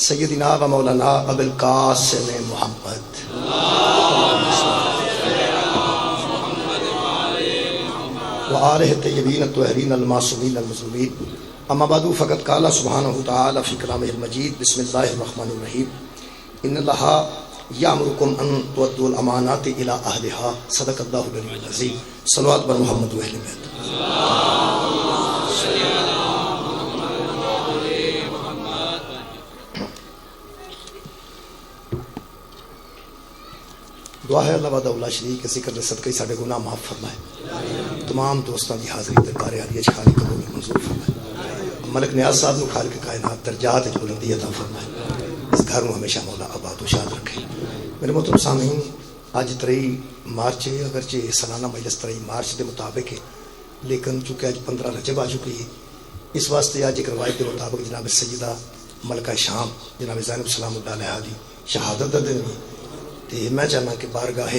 سیدنا و مولانا ابو القاسم محمد وآلہ الطیبین الطاہرین المعصومین المظلومین اما بعد فقد قال سبحانہ تعالی فی کلامہ المجید بسم اللہ الرحمن الرحیم ان اللہ یامرکم ان تؤدوا الامانات الی اہلہا صدق اللہ العلی العظیم صلوات بر محمد و اہل بیت. دعا ہے اللہ وحدہ لا شریک کے ذکر دے صدقے ساڈے گناہ معاف فرمائے. تمام دوستاں دی حاضری دربار عالیہ خالی قبول منظور فرمائے. ملک نیاز صاحب نو خالق کائنات درجات وچ بلندی عطا فرمائے. اس گھر نو ہمیشہ مولا آباد و شاد رکھے. میرے محترم سامعین، اج 23 مارچ ہے، اگرچہ سالانہ مجلس 23 مارچ کے مطابق ہے، لیکن چونکہ اج 15 رجب آ چکی ہے، اس واسطے اج ایک روایت کے مطابق جناب سیدہ ملکہ شام جناب زینب سلام اللہ علیہا دی شہادت کا دن ہے. تے میں چاہنا کہ بارگاہ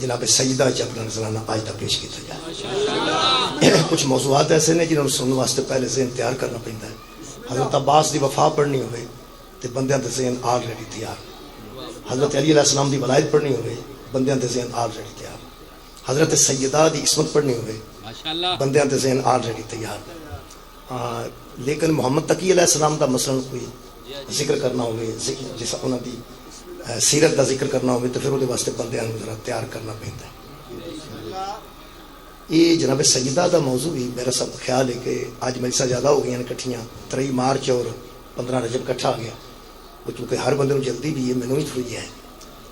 جناب سیدہ چ اپنا نذرانہ آج تک پیش کیا جائے. کچھ موضوعات ایسے نے جنہوں نے سننے واسطے پہلے ذہن تیار کرنا پڑتا ہے. حضرت عباس دی وفا پڑھنی ہوئے تے بندیاں دے ذہن آلریڈی تیار. حضرت علی علیہ السلام دی ولایت پڑھنی ہوئے بندیاں دے ذہن آلریڈی تیار. حضرت سیدہ دی عصمت پڑھنی ہوئے بندیاں دے ذہن آلریڈی تیار. لیکن محمد تقی علیہ السلام دا مثلا کوئی ذکر کرنا ہوئے، جیسا انہوں دی سیرت دا ذکر کرنا ہوئے تو پھر وہ واسطے بندیاں ذرا تیار کرنا پہنتا ہے. یہ جناب سیدہ دا موضوع بھی میرا سب خیال ہے کہ آج مجلساں زیادہ ہو گئی ہیں کٹھیاں. 23 مارچ اور 15 رجب کٹھا آ گیا، وہ چونکہ ہر بندے جلدی بھی ہے، مینوں ہی تھوڑی ہے.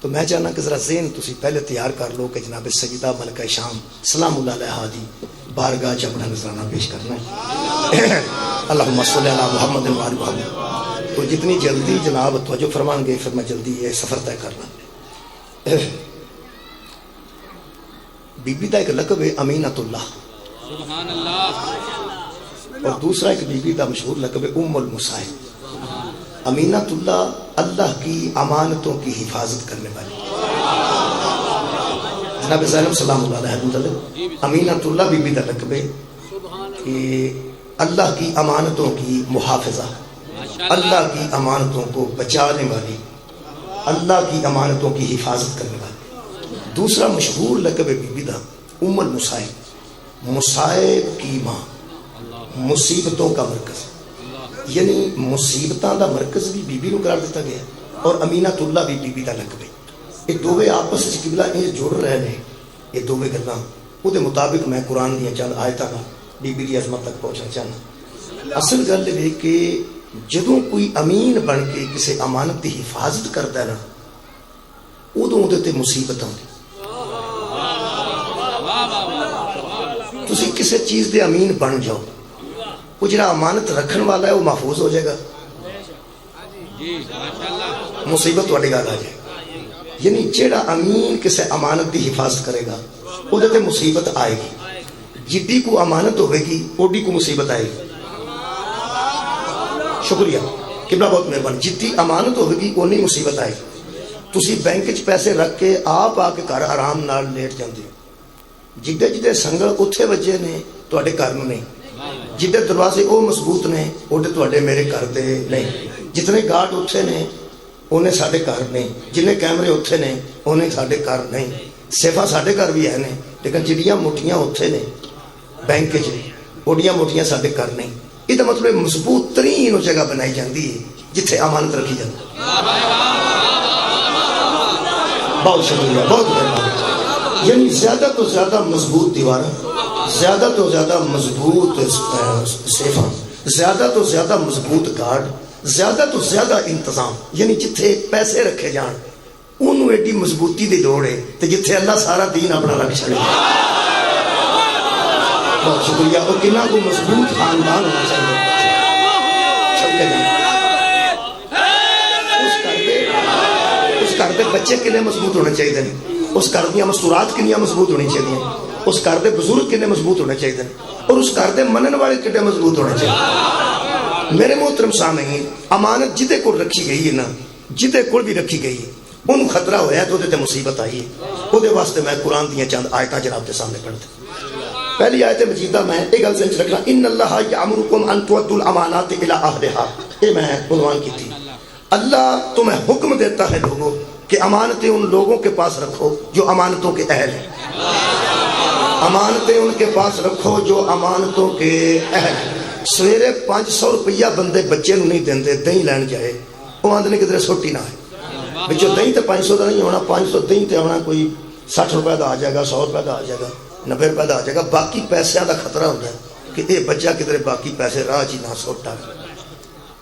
تو میں چاہنا کہ ذرا ذہن تسی پہلے تیار کر لو کہ جناب سیدہ ملکہ شام سلام اللہ علیہا دی بارگاہ چ اپنا نذرانہ پیش کرنا ہے. اللہم صلی علی محمد و آل محمد. تو جتنی جلدی جناب توجہ فرمان گے پھر میں جلدی یہ سفر طے کرنا. بی بی دا ایک لقب ہے امینۃ اللہ، سبحان اللہ، اور دوسرا ایک بی بی دا مشہور لقب ہے ام المصائب. امینۃ اللہ اللہ کی امانتوں کی حفاظت کرنے والی. جناب زینب سلام اللہ علیہ امینۃ اللہ بی بی دا لقب ہے کہ اللہ کی امانتوں کی محافظہ، اللہ کی امانتوں کو بچانے والی، اللہ کی امانتوں کی حفاظت کرنے والی. دوسرا مشہور لقب بی بی دا ام المصائب، مصائب کی ماں، مصیبتوں کا مرکز. یعنی مصیبتاں دا مرکز بھی بی بی نو قرار دیتا گیا اور امینۃ اللہ بھی بی بی دا لقب ہے. یہ دوویں آپس وچ قبلہ یہ جڑ رہے ہیں. یہ دوویں گلاں او دے مطابق میں قرآن دیاں چند آیتاں بی بی دی عظمت تک پہنچنا چاہنا. اصل گل یہ کہ جدوں کوئی امین بن کے کسی امانت دی حفاظت کرتا ہے نا، ادوں تے مصیبت آتی. تسی کسی چیز دے امین بن جاؤ، وہ جڑا امانت رکھن والا ہے وہ محفوظ ہو جائے گا، مصیبت تہاڈے گل آ جائے. یعنی جڑا امین کسی امانت دی حفاظت کرے گا وہ تے مصیبت آئے گی. جدی کو امانت ہوئے گی اوڈی کو مصیبت آئے گی. شکریہ قبلہ، بہت مہربانی. جتنی امانت ہوگی اونی مصیبت آئے گی. تسی بینک چ پیسے رکھ کے آپ آ کے گھر آرام نال لیٹ جاندے ہو. جدے جدے سنگل اتھے وجے نے تواڈے گھر نوں نہیں، جدے دروازے او مضبوط نے اوڈے تواڈے میرے گھر دے نہیں. جتنے گارڈ اتھے نے اونے ساڈے گھر نہیں، جنے کیمرے اتھے نے اونے ساڈے گھر نہیں. سیفا ساڈے گھر بھی ہے نے، لیکن جڑیاں موٹیاں اتھے نے بینک چ اوڈیاں موٹیاں ساڈے گھر نہیں. یہ مطلب مضبوط ترین جگہ بنائی جاتی ہے جتھے امانت رکھی جاتی ہے. بہت شکریہ، بہت مہربانی. یعنی زیادہ تو زیادہ مضبوط دیوار، زیادہ تو زیادہ مضبوط سیفاں، زیادہ تو زیادہ مضبوط گارڈ، زیادہ تو زیادہ انتظام. یعنی جتھے پیسے رکھے جان انہوں ایڈی مضبوطی دی دوڑ ہے تے جتھے اللہ سارا دین اپنا رکھ چھڑے. بہت شکریہ. اور کنا کو مضبوط خاندان ہونا چاہیے. اس گھر دے بچے کنے مضبوط ہونے چاہیے، اس گھر دیا مستورات کنیاں مضبوط ہونی چاہیے، اس گھر دے بزرگ کنے مضبوط ہونے چاہیے، اور اس گھر دے منن والے کنے مضبوط ہونے چاہیے. میرے محترم سامعین، امانت جدے کو رکھی گئی ہے نا، جدے کو بھی رکھی گئی ہے ان خطرہ ہویا تو دے مصیبت آئی ہے. وہ دے واسطے میں قرآن دیاں چند آیتاں جناب دے سامنے پڑھتے. پہلی آیت مجیدہ میں ایک گل سمجھ رکھنا، ان اللہ یامرکم ان تؤدوا الامانات الی اہلھا. یہ میں عنوان کی تھی. اللہ تمہیں حکم دیتا ہے لوگوں کہ امانتیں ان لوگوں کے پاس رکھو جو امانتوں کے اہل ہیں، امانتیں ان کے پاس رکھو جو امانتوں کے اہل ہیں۔ سویرے 500 روپیہ بندے بچے نو نہیں دیندے، دہی لین جائے، وہ آندھنے کدھر سوٹی نہ ہے بچوں دہی تو 500 کا نہیں ہونا، 500 دہی تے ہونا کوئی 60 روپے کا آ جائے گا، 100 روپے کا آ جائے گا، 90 روپے کا آ جائے گا، باقی پیسے کا خطرہ ہوتا ہے کہ یہ بچہ کدھر باقی پیسے راہ چی نہ سوٹا۔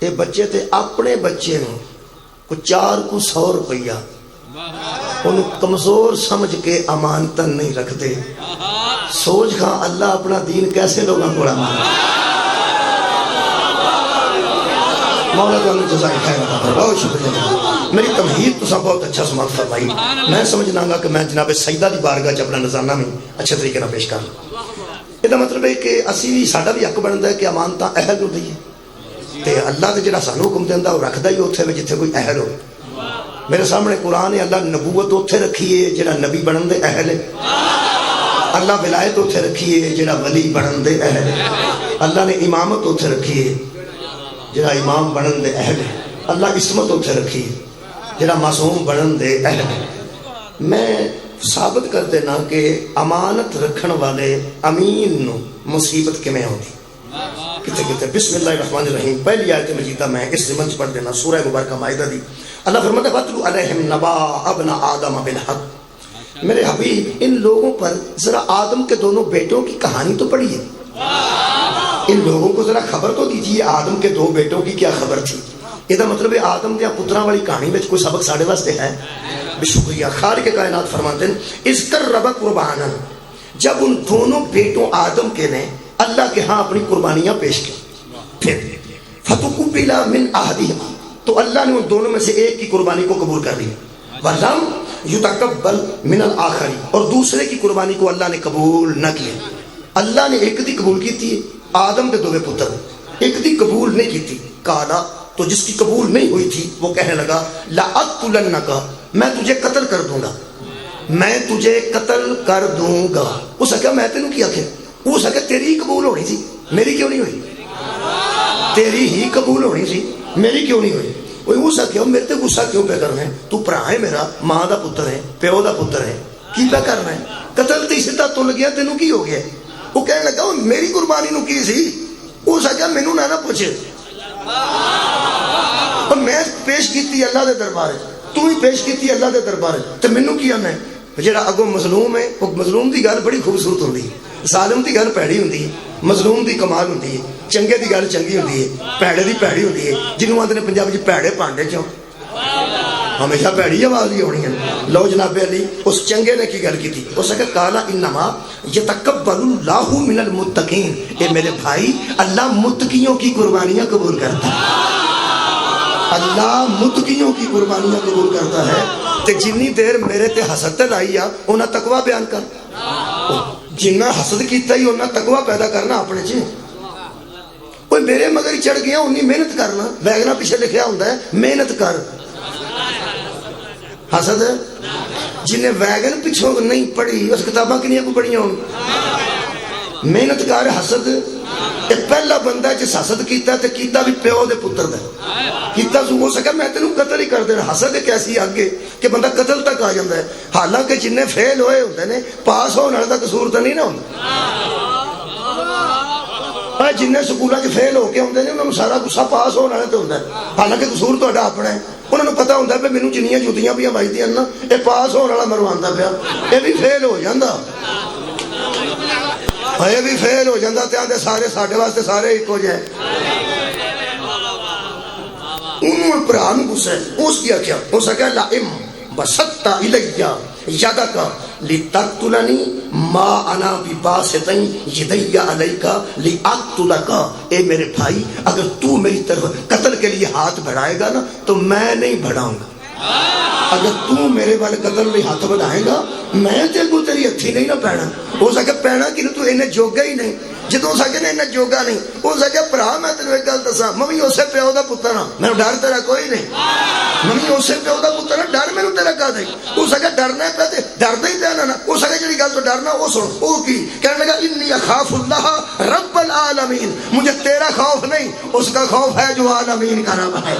یہ بچے تے اپنے بچے نو کو 4 کو 100 روپیہ انہوں کمزور سمجھ کے امانتن نہیں رکھتے۔ سوچ کھا اللہ اپنا دین کیسے لوگاں کو مانا۔ مولا تعالیٰ جزائے خیر عطا فرمائے، بہت شکریہ۔ میری تمہید تو سب بہت اچھا سماعت فرمائی، میں سمجھنا گا کہ میں جناب سیدہ دی بارگاہ چ اپنا نظرانہ میں اچھے طریقے نہ پیش کر لوں۔ یہ مطلب ہے کہ اسی بھی ساڈا بھی حق بنتا ہے کہ امانتاں اہل نو دئیے، تے اللہ تے جڑا سانو حکم دیندا وہ رکھدا ہی اوتھے وچ جتھے کوئی اہل ہو۔ میرے سامنے قرآن ہے، اللہ نبوت اوتھے رکھی ہے جڑا نبی بنن دے اہل ہے، اللہ ولایت اوتھے رکھی ہے جڑا ولی بنن دے اہل ہے، اللہ نے امامت اوتھے رکھی ہے جڑا امام بنن دے اہل ہے، اللہ عصمت اوتھے رکھی ہے جڑا معصوم بنن دے اہل ہے۔ میں ثابت کر دینا کہ امانت رکھن والے امین نو مصیبت کیویں ہوندی کتے کتے۔ بسم اللہ الرحمن الرحیم، پہلی آیت مجیدہ میں اس ضمن پڑھ دینا، سورہ مبارکہ مائدہ دی۔ اللہ فرماتا ہے وَاتْلُ عَلَيْهِمْ نَبَأَ ابْنَ آدَمَ بِالْحَقِّ۔ میرے حبیب ان لوگوں پر ذرا آدم کے دونوں بیٹوں کی کہانی تو پڑھیے، ان لوگوں کو ذرا خبر تو دیجیے آدم کے 2 بیٹوں کی کیا خبر تھی۔ یہ مطلب ہے آدم دیا پتراں والی کہانی میں کوئی سبق ساڑھے واسطے ہے؟ بے شکریہ۔ خالق کائنات فرماتے ہیں اِذْقَرَّبَ قُرْبَانًا، جب ان دونوں بیٹوں آدم کے نے اللہ کے ہاں اپنی قربانیاں پیش کی، پھر فَتُقُبِّلَ مِنْ أَحَدِهِمَا، تو اللہ نے ان دونوں میں سے ایک کی قربانی کو قبول کر لی، وَلَمْ يُتَقَبَّلْ مِنَ الْآخَرِ، اور دوسرے کی قربانی کو اللہ نے قبول نہ کیا۔ اللہ نے ایک دی قبول کی تھی، آدم کے 2 پتر، ایک دی قبول نہیں کی تھی۔ کالا، تو جس کی قبول نہیں ہوئی تھی وہ کہنے لگا لَأَقْتُلَنَّكَ، میں تجھے قتل کر دوں گا، میں تجھے قتل کر دوں گا۔ اس کہا میں تینوں کیا کیا؟ اس کہا تیری ہی قبول ہونی تھی، میری کیوں نہیں ہوئی؟ تیری ہی قبول ہونی تھی، میری کیوں نہیں ہوئی؟ وہ اس کہا میرے تے غصہ کیوں پہ کرنا ہے؟ تو بھرا ہے میرا، ماں دا پتر ہے، پیو دا پتر ہے، کی پہ کرنا ہے؟ قتل تے سیدھا تل گیا، تینوں کی ہو گیا؟ وہ کہنے لگا میری قربانی نو کی سی؟ اس کہا مینوں نہ پوچھے، میں پیش کیتی اللہ دے دربار، تو ہی پیش کیتی اللہ دے دربار، تے مینوں کی آنا ہے؟ جڑا اگوں مظلوم ہے، وہ مظلوم دی گل بڑی خوبصورت ہوندی ہے، ظالم دی گل پیڑی ہوندی ہے، مظلوم دی کمال ہوندی ہے، چنگے دی گل چنگی ہوندی ہے، پیڑے دی پیڑی ہوندی ہے، جنوں آندے نے پنجابی وچ پیڑے پانڈے چوں، ہمیشہ پیڑی آواز ہی ہونی ہے۔ لو جناب علی اس چنگے نے کی گل کی تھی، اس نے کہا انما یتقبل اللہ من المتقین، اے میرے بھائی اللہ متقیوں کی قربانیاں قبول کرتا ہے، اللہ متقیوں کی قربانیاں قبول کرتا ہے۔ تے جنی دیر میرے تے حسد تے لائی آ انہاں تقوی بیان کر، جنہ حسد کیتا ہی انہاں تقوی پیدا کرنا اپنے چ۔ کوئی میرے مگر چڑھ گیا انہی محنت کرنا، ویگنا پیچھے لکھیا ہوندا ہے محنت کر۔ حسد جنہیں ویگن پچھوں نہیں پڑھی اس کتاباں کنیاں کو پڑھیاں ہوں؟ محنت کر۔ حسد ایک پہلا بندہ جس حسد کیتا تے کیتا بھی پیو دے پتر دا کیتا، سو ہو سکا میں تینوں قتل ہی کر دینا۔ حسد ایک ایسی آگے کہ بندہ قتل تک آ جاتا ہے، حالانکہ جنہیں فیل ہوئے ہوندے نے پاس ہونے والا قصور تو نہیں نہ ہوندا، جنہیں سکولوں چ فیل ہو کے ہوندے نے انہوں سارا گسا پاس ہونے والے تے ہوندا ہے، حالانکہ قصور تہاڈا اپنا ہے۔ انہوں نے پتا ہوتا ہے کہ مینوں جنیاں جوتیاں پہ بجدیاں نا یہ پاس ہونے والا مروانا پیا، یہ بھی فیل ہو جاتا، یہ بھی فیل ہو جاتا، تے آندے سارے ساڈے واسطے سارے ایک ہو جائے۔ انہوں بھرا نوں غصہ ہے، اس کی آخیا، اس نے کہا لائم بسطت الیہ یدک لتقتلنی ما انا بباسط یدی علیک لاقتلک، اے میرے بھائی اگر تو میری طرف قتل کے لیے ہاتھ بڑھائے گا نا تو میں نہیں بڑھاؤں گا، اگر تو میرے والے قتل لئے ہاتھ بڑھائے گا میں تیرے کو تیری ہتھی نہیں نہ پینا۔ ہو سکے پینا کہ تو انہیں جوگا ہی نہیں، جدوں سکے نے انہیں جوگا نہیں، ہو سکے بھرا میں تینوں ایک گل دساں، میں اسے پیو دا پتر ہاں، میرے ڈر تیرا کوئی نہیں، میں اسے پیو دا پتر ہاں، ڈر میرے تیرا کا نہیں۔ ہو سکے ڈرنا پہ تے ڈرنا ہی پینا نا، ہو سکے جڑی گل تو ڈرنا وہ سن، وہ کی کہنے لگا انی اخاف اللہ رب العالمین، مجھے تیرا خوف نہیں، اس کا خوف ہے جو عالمین کا رب ہے۔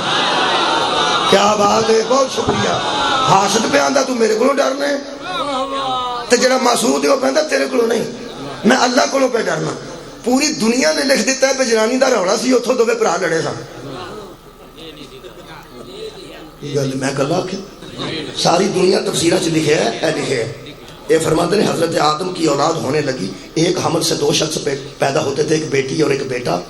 کیا بات ہے، بہت شکریہ. حاسد پہ آندا تو میرے کو ڈرنا ہے تے جڑا محسود ہے وہ کہندا تیرے کو نہیں، میں اللہ کو پہ ڈرنا. پوری دنیا نے لکھ دیتا ہے پہ جنانی دا رولا سی، اتھوں دوویں بھرا لڑے سن. یہ گل میں کلا آکھیا، ساری دنیا تفسیرہ چ لکھے ہے، اے لکھے ہے. یہ فرماتے ہیں حضرت آدم کی اولاد ہونے لگی، ایک حمل سے 2 شخص پیدا ہوتے تھے، ایک بیٹی اور ایک بیٹا.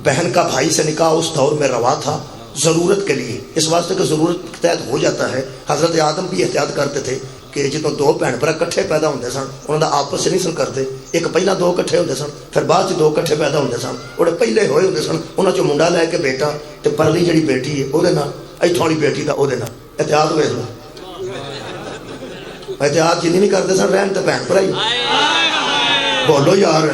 بہن کا بھائی سے نکاح اس دور میں روا تھا ضرورت کے لیے، اس واسطے کہ ضرورت کے تحت ہو جاتا ہے. حضرت آدم بھی احتیاط کرتے تھے کہ جدوں 2 بھن بھرا کٹھے پیدا ہوندے سن انہاں دا آپس سے نہیں سن کرتے. ایک پہلا 2 کٹھے ہوندے سن، پھر بعد چ 2 کٹھے پیدا ہوندے سن. وہ پہلے ہوئے ہوندے سن انہاں چوں منڈا لے کے بیٹا تے پرلی جڑی بیٹی ہے اودے نال، ایتھوں والی بیٹی دا اودے نال. احتیاط ویکھ لو، احتیاط جنی نہیں کرتے سن رہن تے بہن بھرائی. بولو یار،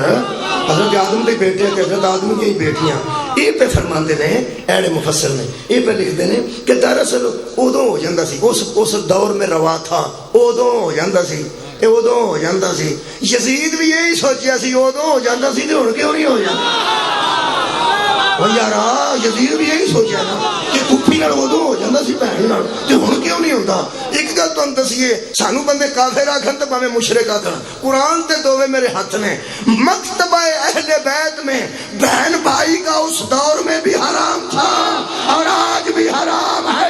حضرت آدم کے بیٹے کہ حضرت آدم کی بیٹیاں. یہ پہ فرماندے نے اہل مفسر نے، یہ پہ لکھتے ہیں کہ دراصل ادوں ہو جاتا سی، اس دور میں روا تھا، ادوں ہو جاتا سی، ادوں ہو جاتا سی. یزید بھی یہی سوچیا سی ادوں ہو جاتا سی، تو ہن کیوں نہیں ہو جاتا؟ یار یزید بھی یہی سوچیا نا کہ پھپھی نال ادوں ہو جاتا سی بہن نال، تے ہن کیوں نہیں ہوندا؟ ایک گل تانوں دسیے، سانو بندے کافر آکھن تے بھاویں مشرک آکھن، قرآن تے دوویں میرے ہاتھ نے. مکتبہ اہل بیت میں بہن بھائی کا اس دور میں بھی حرام تھا اور آج بھی حرام ہے.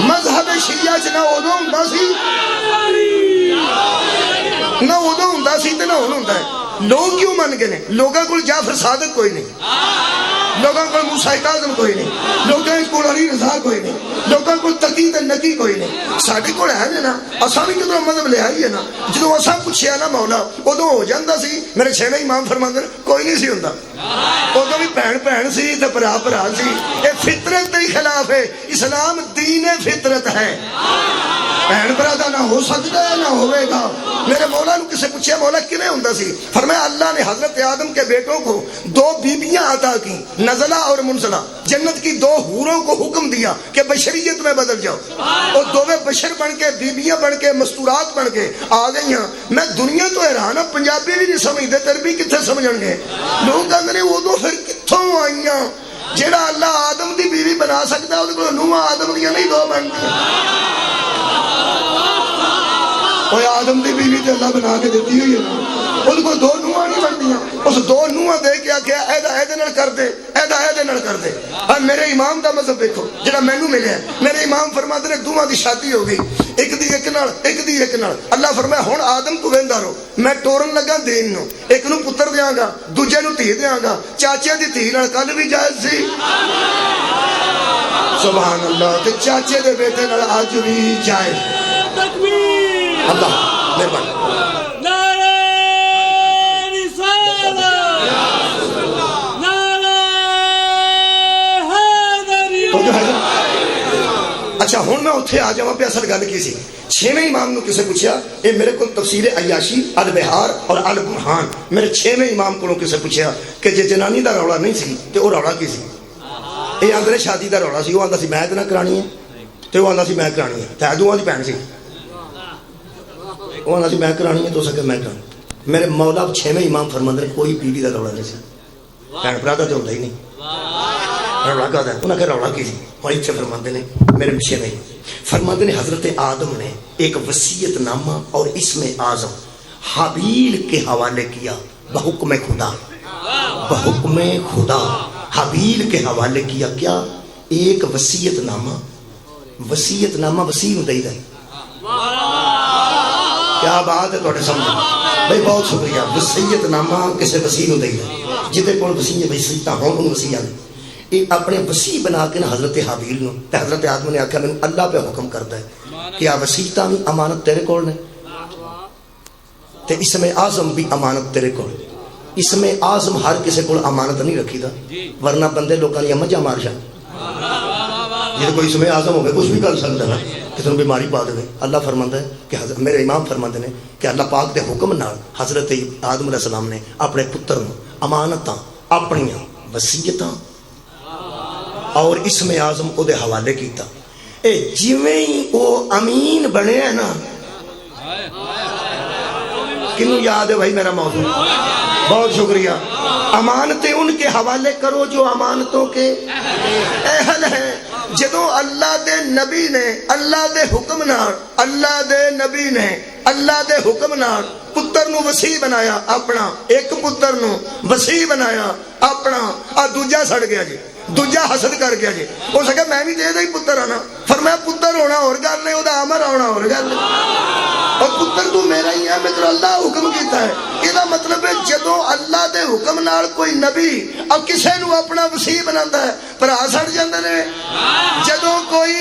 مذہب شیعہ چ نہ ادوں ہوندا سی، نہ ادوں ہوندا سی تے نہ ہن ہوندا ہے. لوگ کیوں من گئے نے؟ لوگوں کو جعفر صادق کوئی نہیں، لوگوں کو موسیٰ کاظم کوئی نہیں، لوگوں کو علی رضا کوئی نہیں، لوگوں کو تقی تے نقی کوئی نہیں. ساڈے کول ہے نا، اساں بھی کدھروں مذہب لے آئیے نا. جدوں اساں پوچھیا نا مولا ادوں ہو جاتا سی. میرے چھویں امام فرماندے نے کوئی نہیں سی ہوندا، ادوں بھی بہن بہن سی تے بھرا بھرا سی. یہ فطرت کے خلاف ہے. اسلام دین فطرت ہے، بہن بھرا دا نہ ہو سکتا ہے نہ ہوئے گا. میرے مولا نو کسے پوچھیا مولا کیویں ہوندا سی؟ فرمایا اللہ نے حضرت آدم کے بیٹوں کو 2 بیبیاں عطا کی، نزلہ اور منزلہ. جنت کی 2 حوروں کو حکم دیا کہ بشریت میں بدل جاؤ، اور 2 بشر بن کے، بیبیاں بن کے، مستورات بن کے آ گئی ہیں. میں دنیا تو حیران ہوں، پنجابی بھی نہیں سمجھتے، تربی کتنے سمجھن گے؟ لوگ کہتے ہیں ادو پھر کتوں آئیاں؟ جہاں اللہ آدم دی بیوی بنا سکتا وہ کو نواں آدم دیا نہیں 2 بنتی. کوئی آدم دی بیوی تے اللہ بنا کے دیتی ہوئی ہے، اس کو 2 نواں نہیں بنتیاں. اس 2 نواں دے کے آخیا ایدے نال کر دے، ایدے نال کر دے. اور میرے امام دا مذہب دیکھو جڑا مینوں ملیا، میرے امام فرماتے نے دوواں دی شادی ہو گئی، ایک دی ایک نال، ایک دی ایک نال. اللہ فرمایا ہن آدم تو ویندا رہو، میں ٹورن لگا دین نو، ایک نو پتر دیاں گا، دوجے نو دھی دیاں گا. چاچے دی دھی نال کل بھی جائز سی، سبحان اللہ، تے چاچے دے بیٹے نال اج بھی جائز. اللہ مہربانی. اچھا ہوں میں اتنے آ جا پہ اصل گل کی سی. 6ویں امام نو کسے پوچھا، یہ میرے کو تفسیر عیاشی، البہار اور البرہان، میرے 6ویں امام کو کسے پوچھا کہ جے جنانی دا رولا نہیں سی تے وہ رولا کی سی؟ یہ آدھے شادی دا رولا سی. وہ آتا سی میں نہ کرانی ہے، تے وہ آتا سی میں کرانی ہے. تے دوواں دی بہن سی، وہ آتا سی میں کرانی ہے، تو سکے میں کرانی. میرے مولا 6ویں امام فرماندے کوئی بیوی دا رولا نہیں سی، بہن بھرا دا تو ہوندا ہی نہیں. رولا کا انہیں کہ رولا کی سی. اور اتنے فرماندے نے میرے پیچھے نہیں فرماندے نے حضرت آدم نے ایک وصیت نامہ اور اسم اعظم حابیل کے حوالے کیا بحکم خدا، بحکم خدا حابیل کے حوالے کیا. کیا؟ ایک وصیت نامہ. وصیت نامہ وسیع ہوں دے. کیا بات ہے تھوڑے سمجھ بھائی، بہت شکریہ. وصیت نامہ کسے وسیع ہوں دے جہدے کول وسیع وصیت ہون انہوں وسیع آنے. یہ اپنے وسیع بنا کے نا حضرت حابیل نو تے حضرت آدم نے آخیا مینوں اللہ پہ حکم کرتا ہے کہ آ وسیعتاں بھی امانت تیرے کول نے تے اسم اعظم بھی امانت تیرے کول. اسم اعظم ہر کسے کول امانت نہیں رکھی دا، ورنہ بندے لوکاں دی مجھا مار جان. جے کوئی اسم اعظم ہوے کچھ بھی کر سکدا ہے، کسی نوں بیماری پا دے. اللہ فرماندا ہے کہ میرے امام فرماندے نے کہ اللہ پاک دے حکم نال حضرت آدم علیہ السلام نے اپنے پتر نو امانتاں اپنیاں وصیتاں اور اسم اعظم او دے حوالے کیتا. اے جویں ہی او امین بنے ہے نا، کنوں یاد ہے بھائی میرا موضوع؟ بہت شکریہ. امانتیں ان ان کے حوالے کرو جو امانتوں کے اہل ہیں۔ جدوں اللہ دے نبی نے اللہ دے حکم نال اللہ دے نبی نے اللہ دے حکم نال پتر نو وسیع بنایا اپنا، ایک پتر نو وسیع بنایا اپنا، دوجا سڑ گیا جی، دوجا حسد کر گیا جی، ہو سکے میں بھی دے ہی پتر آنا، فرمایا پتر ہونا اور گل نہیں، وہ امر آنا اور گل نہیں، اور پتر تو میرا ہی ہے، میرا اللہ حکم کیتا ہے۔ یہ مطلب ہے جدوں اللہ دے حکم نال کوئی نبی اب کسے نو اپنا وسیع بناتا ہے بھرا سڑ جاندے نے۔ جدوں کوئی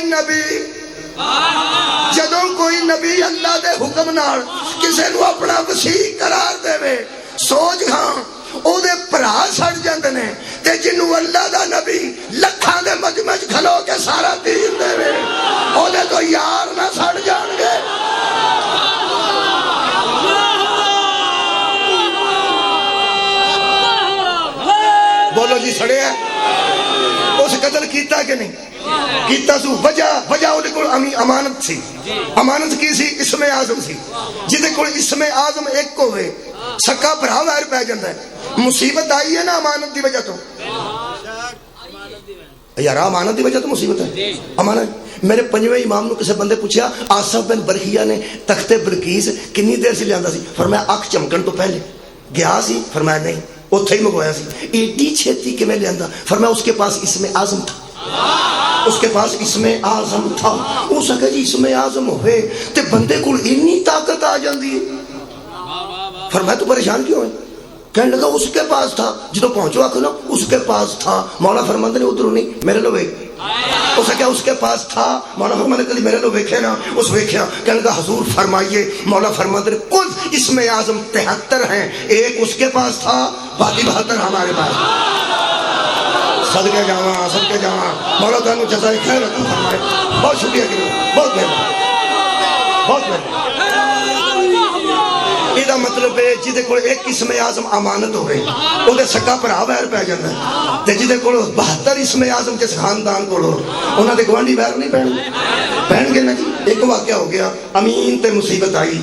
نبی اللہ دے حکم نال کسے نو اپنا وسیع قرار دے، سوچ کھاں او دے بھرا سڑ جاندے نے، تے جنوں اللہ دا نبی لکھاں دے مجمع کھلو کے سارا دین دے او دے تو یار نہ سڑ جان گے۔ بولو جی سڑے ہے؟ اس قتل کیتا کہ نہیں کیتا؟ سو وجہ وہ کول امانت سی، امانت کی سی؟ اسم اعظم سی، جہدے کول اسم اعظم ایک ہوئے سکا بھرا ویر پہ جاتا ہے۔ مصیبت آئی ہے نا امانت دی وجہ تو، یار امانت دی وجہ تو مصیبت ہے۔ امانت میرے پنجویں امام نو کسے بندے پوچھا آصف بن برخیہ نے تخت بلقیس کنی دیر سے لیا سی؟ فرمایا اکھ چمکن تو پہلے گیا سی؟ فرمایا نہیں، اتھے ہی منگوایا سی۔ ایڈی چھتی کہ میں لیا؟ فرمایا اس کے پاس اسم اعظم تھا، اس کے پاس اسم اعظم تھا۔ وہ سکے جی اسم اعظم ہوئے تے بندے کو اتنی طاقت آ جاندی ہے۔ فرمایا تو پریشان کیوں ہے؟ کہنے لگا اس کے پاس تھا، جدو پہنچو آخو نا اس کے پاس تھا۔ مولا فرماندے نے ادھر نہیں میرے لو ویکھ، اس کیا اس کے پاس تھا؟ مولا فرماندے کلی میرے لو ویکھے نا، اس ویکھیا۔ کہنے لگا حضور فرمائیے، مولا فرماندے نے کل اسم اعظم 73 ہیں، ایک اس کے پاس تھا، باقی 72 ہمارے پاس۔ صدقے جاواں مولا تعالیٰ جزائے خیر عطا فرمائے۔ بہت شکریہ کرو، بہت مہربانی، بہت مہربانی۔ یہ مطلب ہے جہدے کول ایک اسم اعظم امانت ہوئے وہ دے سکا بھرا ویر پہ جاتا ہے، تے جہدے کول 72 اسم اعظم جس خاندان کو انہوں نے گوانڈی ویر نہیں پہن گے نا جی۔ ایک واقعہ ہو گیا امین تے مصیبت آئی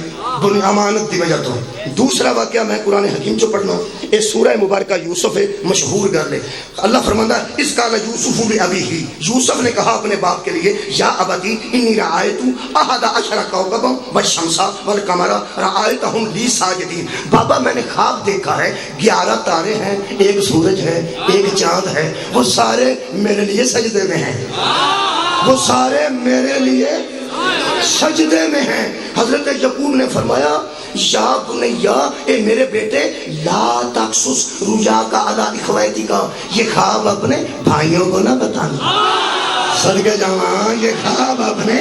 امانت دی وجہ تو۔ دوسرا واقعہ میں قرآن حکیم چو پڑھنا، یہ سورہ مبارکہ یوسف ہے، مشہور کر لے۔ اللہ فرماندہ اس قال یوسف بابیہ، یوسف نے کہا اپنے باپ کے لیے یا ابتی انی رأیت احد عشر کوکبا والشمس والقمر رأیتہم لی ساجدین۔ بابا میں نے خواب دیکھا ہے 11 تارے ہیں، ایک سورج ہے، ایک چاند ہے، وہ سارے میرے لیے سجدے میں ہیں، وہ سارے میرے لیے سجدے میں ہیں۔ حضرت یعقوب نے فرمایا یا بنیا، اے میرے بیٹے لا تقصص رؤیاک علی اخواتک، یہ خواب اپنے بھائیوں کو نہ بتانا۔ صدقے جاواں یہ خواب اپنے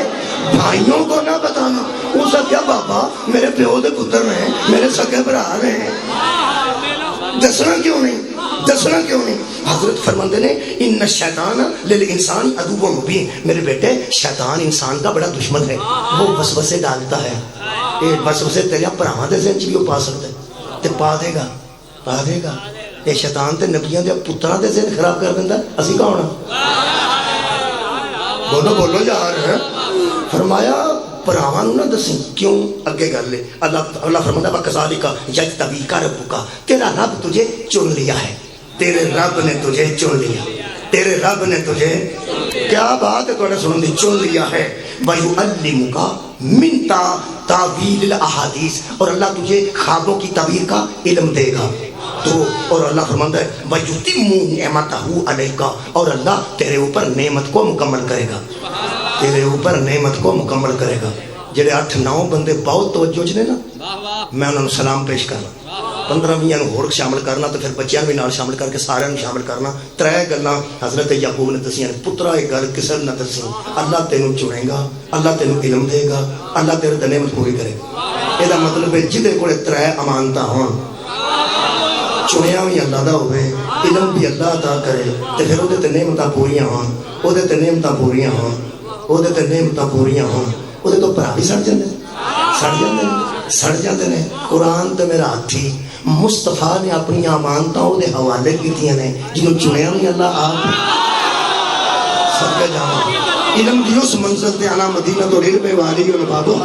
بھائیوں کو نہ بتانا۔ وہ سب کیا بابا میرے پیو دے پتر ہیں، میرے سکے بھرا ہیں، دسنا کیوں نہیں؟ حضرت فرماندے نے ان الشیطان للانسان عدو مبین، میرے بیٹے شیطان انسان کا بڑا دشمن ہے، وہ وسوسے ڈالتا ہے، یہ وسوسے تیرے بھراواں دے ذہن چ بھی وہ پا سکتا ہے تے پا دے گا۔ یہ شیطان تے نبیاں دے پتراں دے ذہن خراب کر دیندا، اسی کون ہاں؟ بولو یار۔ فرمایا بھراواں نوں نہ دسی، کیوں؟ اگے گل ہے، اللہ فرماتا وکذالک یجتبیک ربک، تیرا رب تجھے چن لیا ہے، تیرے رب نے تجھے چن لیا، تیرے رب نے تجھے، کیا بات ہے تھوڑے سنن دی، چن لیا ہے۔ وَيُعَلِّمُكَ مِن تَأْوِيلِ الْأَحَادِيثِ، اور اللہ تجھے خوابوں کی تعبیر کا علم دے گا۔ تو اور اللہ فرماتا ہے وَيُتِمُّ نِعْمَتَهُ عَلَيْكَ، اور اللہ تیرے اوپر نعمت کو مکمل کرے گا، تیرے اوپر نعمت کو مکمل کرے گا۔ جڑے 8-9 بندے بہت توجہ چ نے نا، میں انہوں نے سلام پیش کرنا، 15-20 ہور شامل کرنا، تو پھر بچیاں بھی نال شامل کر کے سارے شامل کرنا۔ 3 گلاں حضرت یعقوب نے دسیاں نے، پترا ایک گل کسے نہ دسی، اللہ تینوں چنے گا، اللہ تینوں علم دے گا، اللہ تیرے تے نعمت پوری کرے گا۔ یہ مطلب ہے جہدے کول 3 امانتاں ہون، چنیا بھی اللہ دا ہوئے، علم بھی اللہ عطا کرے، تے پھر وہ نعمتاں پوریاں ہون، وہ نعمتاں پوریاں ہون، وہ نعمتاں پوریاں ہون، وہ تو بھرا بھی سڑ جاندے نے۔ قرآن تے میرا ہاتھی مصطفیٰ نے اپنی امانتاں وہ حوالے کیتیاں نے، جنہوں چنیا بھی اللہ آپ۔ صدقے جاواں علم کی اس منزل تے علا مدینہ تو علم والی اور بابو.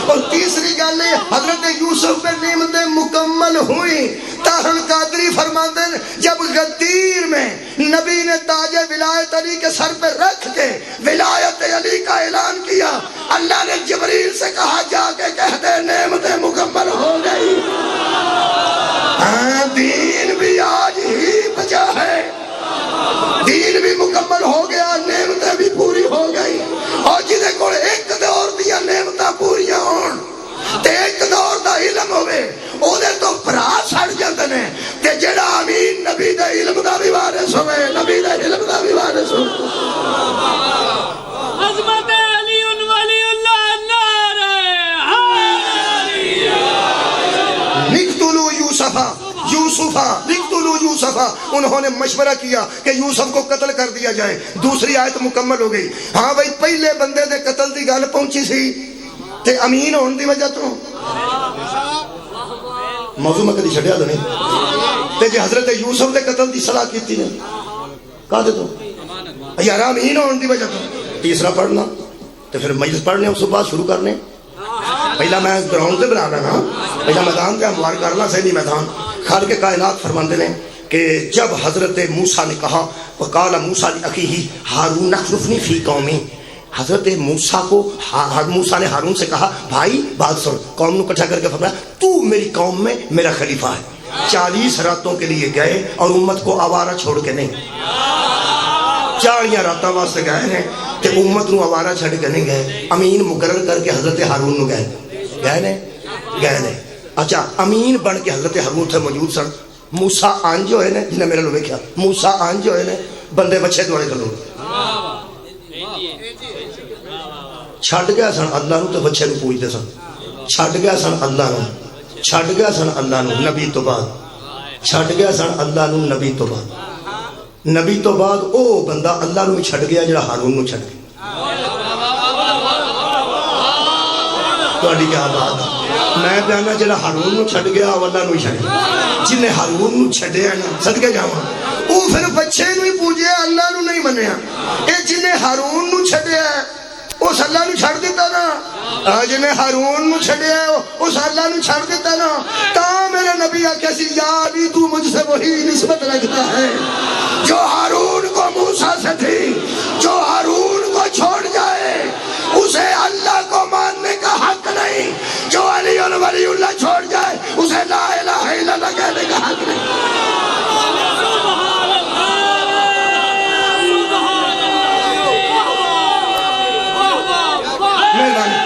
اور تیسری گل ہے حضرت یوسف پہ نعمتیں مکمل ہوئی. تاہم قادری فرماتے ہیں جب غدیر میں نبی نے تاج ولایت علی کے سر پہ رکھ کے ولایت علی کا اعلان کیا, اللہ نے جبریل سے کہا جا کے کہہ دے نعمتیں مکمل ہو گئی. دین بھی آج ہی بچا ہے, دین بھی مکمل ہو گیا, نعمتیں بھی پوری ہو گئی. اور جدے کو ایک دور دیا نعمتیں پوریاں ہون تے ایک دور دا علم ہوئے او دے تو پرا سڑ جاندے نے, تے جڑا امین نبی دے علم دا بھی وارث ہوئے, نبی دے علم دا بھی وارث ہوئے. عظمت علی ولی اللہ نقتلوا یوسفا نقتلوا یوسفا. انہوں نے مشورہ کیا کہ یوسف کو قتل کر دیا جائے. دوسری آیت مکمل ہو گئی. ہاں بھائی پہلے بندے دے قتل دی گل پہنچی سی تے امین ہون دی وجہ تو موضوع میں کدی چھڈیا تو نہیں. تے جے حضرت یوسف دے قتل دی صلاح کیتی نے کہا دے تو یار امین ہون دی وجہ تو. تیسرا پڑھنا تے پھر مجلس پڑھنے اس بعد شروع کرنے. پہلا میں گراؤنڈ تے بنا لینا, پہلا میدان تے ہموار کرنا صحیح میدان. خالق کائنات فرماندے نے کہ جب حضرت موسیٰ نے کہا وقال موسیٰ لأخیہ ہارون اخلفنی فی قومی, حضرت موسیٰ کو موسیٰ نے ہارون سے کہا بھائی بات سن. قوم نو کٹھا کر کے فرمایا تو میری قوم میں میرا خلیفہ ہے. 40 راتوں کے لیے گئے اور امت کو آوارہ چھوڑ کے نہیں, 40 راتوں واسطے گئے ہیں تے امت نو آوارہ چھڑ کے نہیں گئے. امین مقرر کر کے حضرت ہارون نو گئے نے. اچھا امین بن کے حضرت ہارون تھے موجود سن. موسیٰ آنج ہوئے نے, جنہیں میرے لوگ دیکھا موسیٰ آنج ہوئے نے, بندے بچے دوڑے کھلو چھڑ گیا سن اللہ نو تے بچے نو پوچھتے سن. چھڑ گیا سن اللہ نو, چھڑ گیا سن اللہ نو نبی تو بعد, چھڑ گیا سن اللہ نو نبی تو بعد. نبی تو بعد او بندہ اللہ نو چھڑ گیا جڑا ہارون نو چھڑ گیا. تو اڈی کیا بات ہے. میں پیانا جڑا ہارون نو چھڑ گیا اللہ نو چھڑ گیا. جنہیں ہارون نو چھڑیا نا صدقے جاواں او پھر بچے نو ہی پوجیا اللہ نو نہیں منیا. اے جنہیں ہارون نو چھڑیا اس اللہ نو چھڑ دیتا نا, جنہیں ہارون نو چھڑیا اس اللہ نو چھڑ دیتا نا. تا میرے نبی آکھیا سی یا علی تو مجھ سے وہی نسبت رکھتا ہے جو ہارون کو موسیٰ سے تھی. جو ہارون کو چھوڑ جائے اسے اللہ کو ماننے کا حق نہیں, جو علی ولی اللہ چھوڑ جائے اسے لا الہ الا اللہ کہنے کا حق نہیں. مہربانی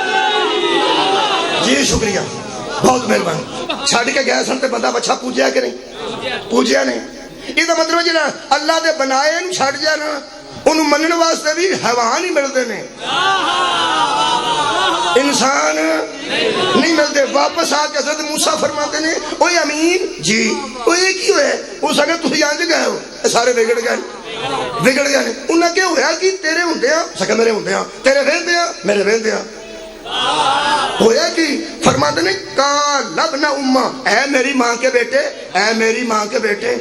جی شکریہ بہت مہربانی. چھڑ کے گئے سن تے بندہ بچہ پوجیا کہ نہیں, پوجیا نہیں. یہ مطلب جنا اللہ دے بنائے نو چھڑ جانا انہوں منن واسطے بھی حیوان ہی ملتے ہیں, انسان نہیں ملتے. واپس آ کے حضرت موسیٰ فرماتے ہیں اوے امین جی وہ ایک ہی ہوئے اس اگر تھی آنج گئے ہو سارے بگڑ گئے. انہیں کیا ہوا کہ تیرے ہوندے ہیں سکے میرے ہوندے ہیں, تیرے ویندے ہیں میرے ویندے ہیں. ہویا کہ فرماتے ہیں قال ابن امہ, اے میری ماں کے بیٹے, اے میری ماں کے بیٹے.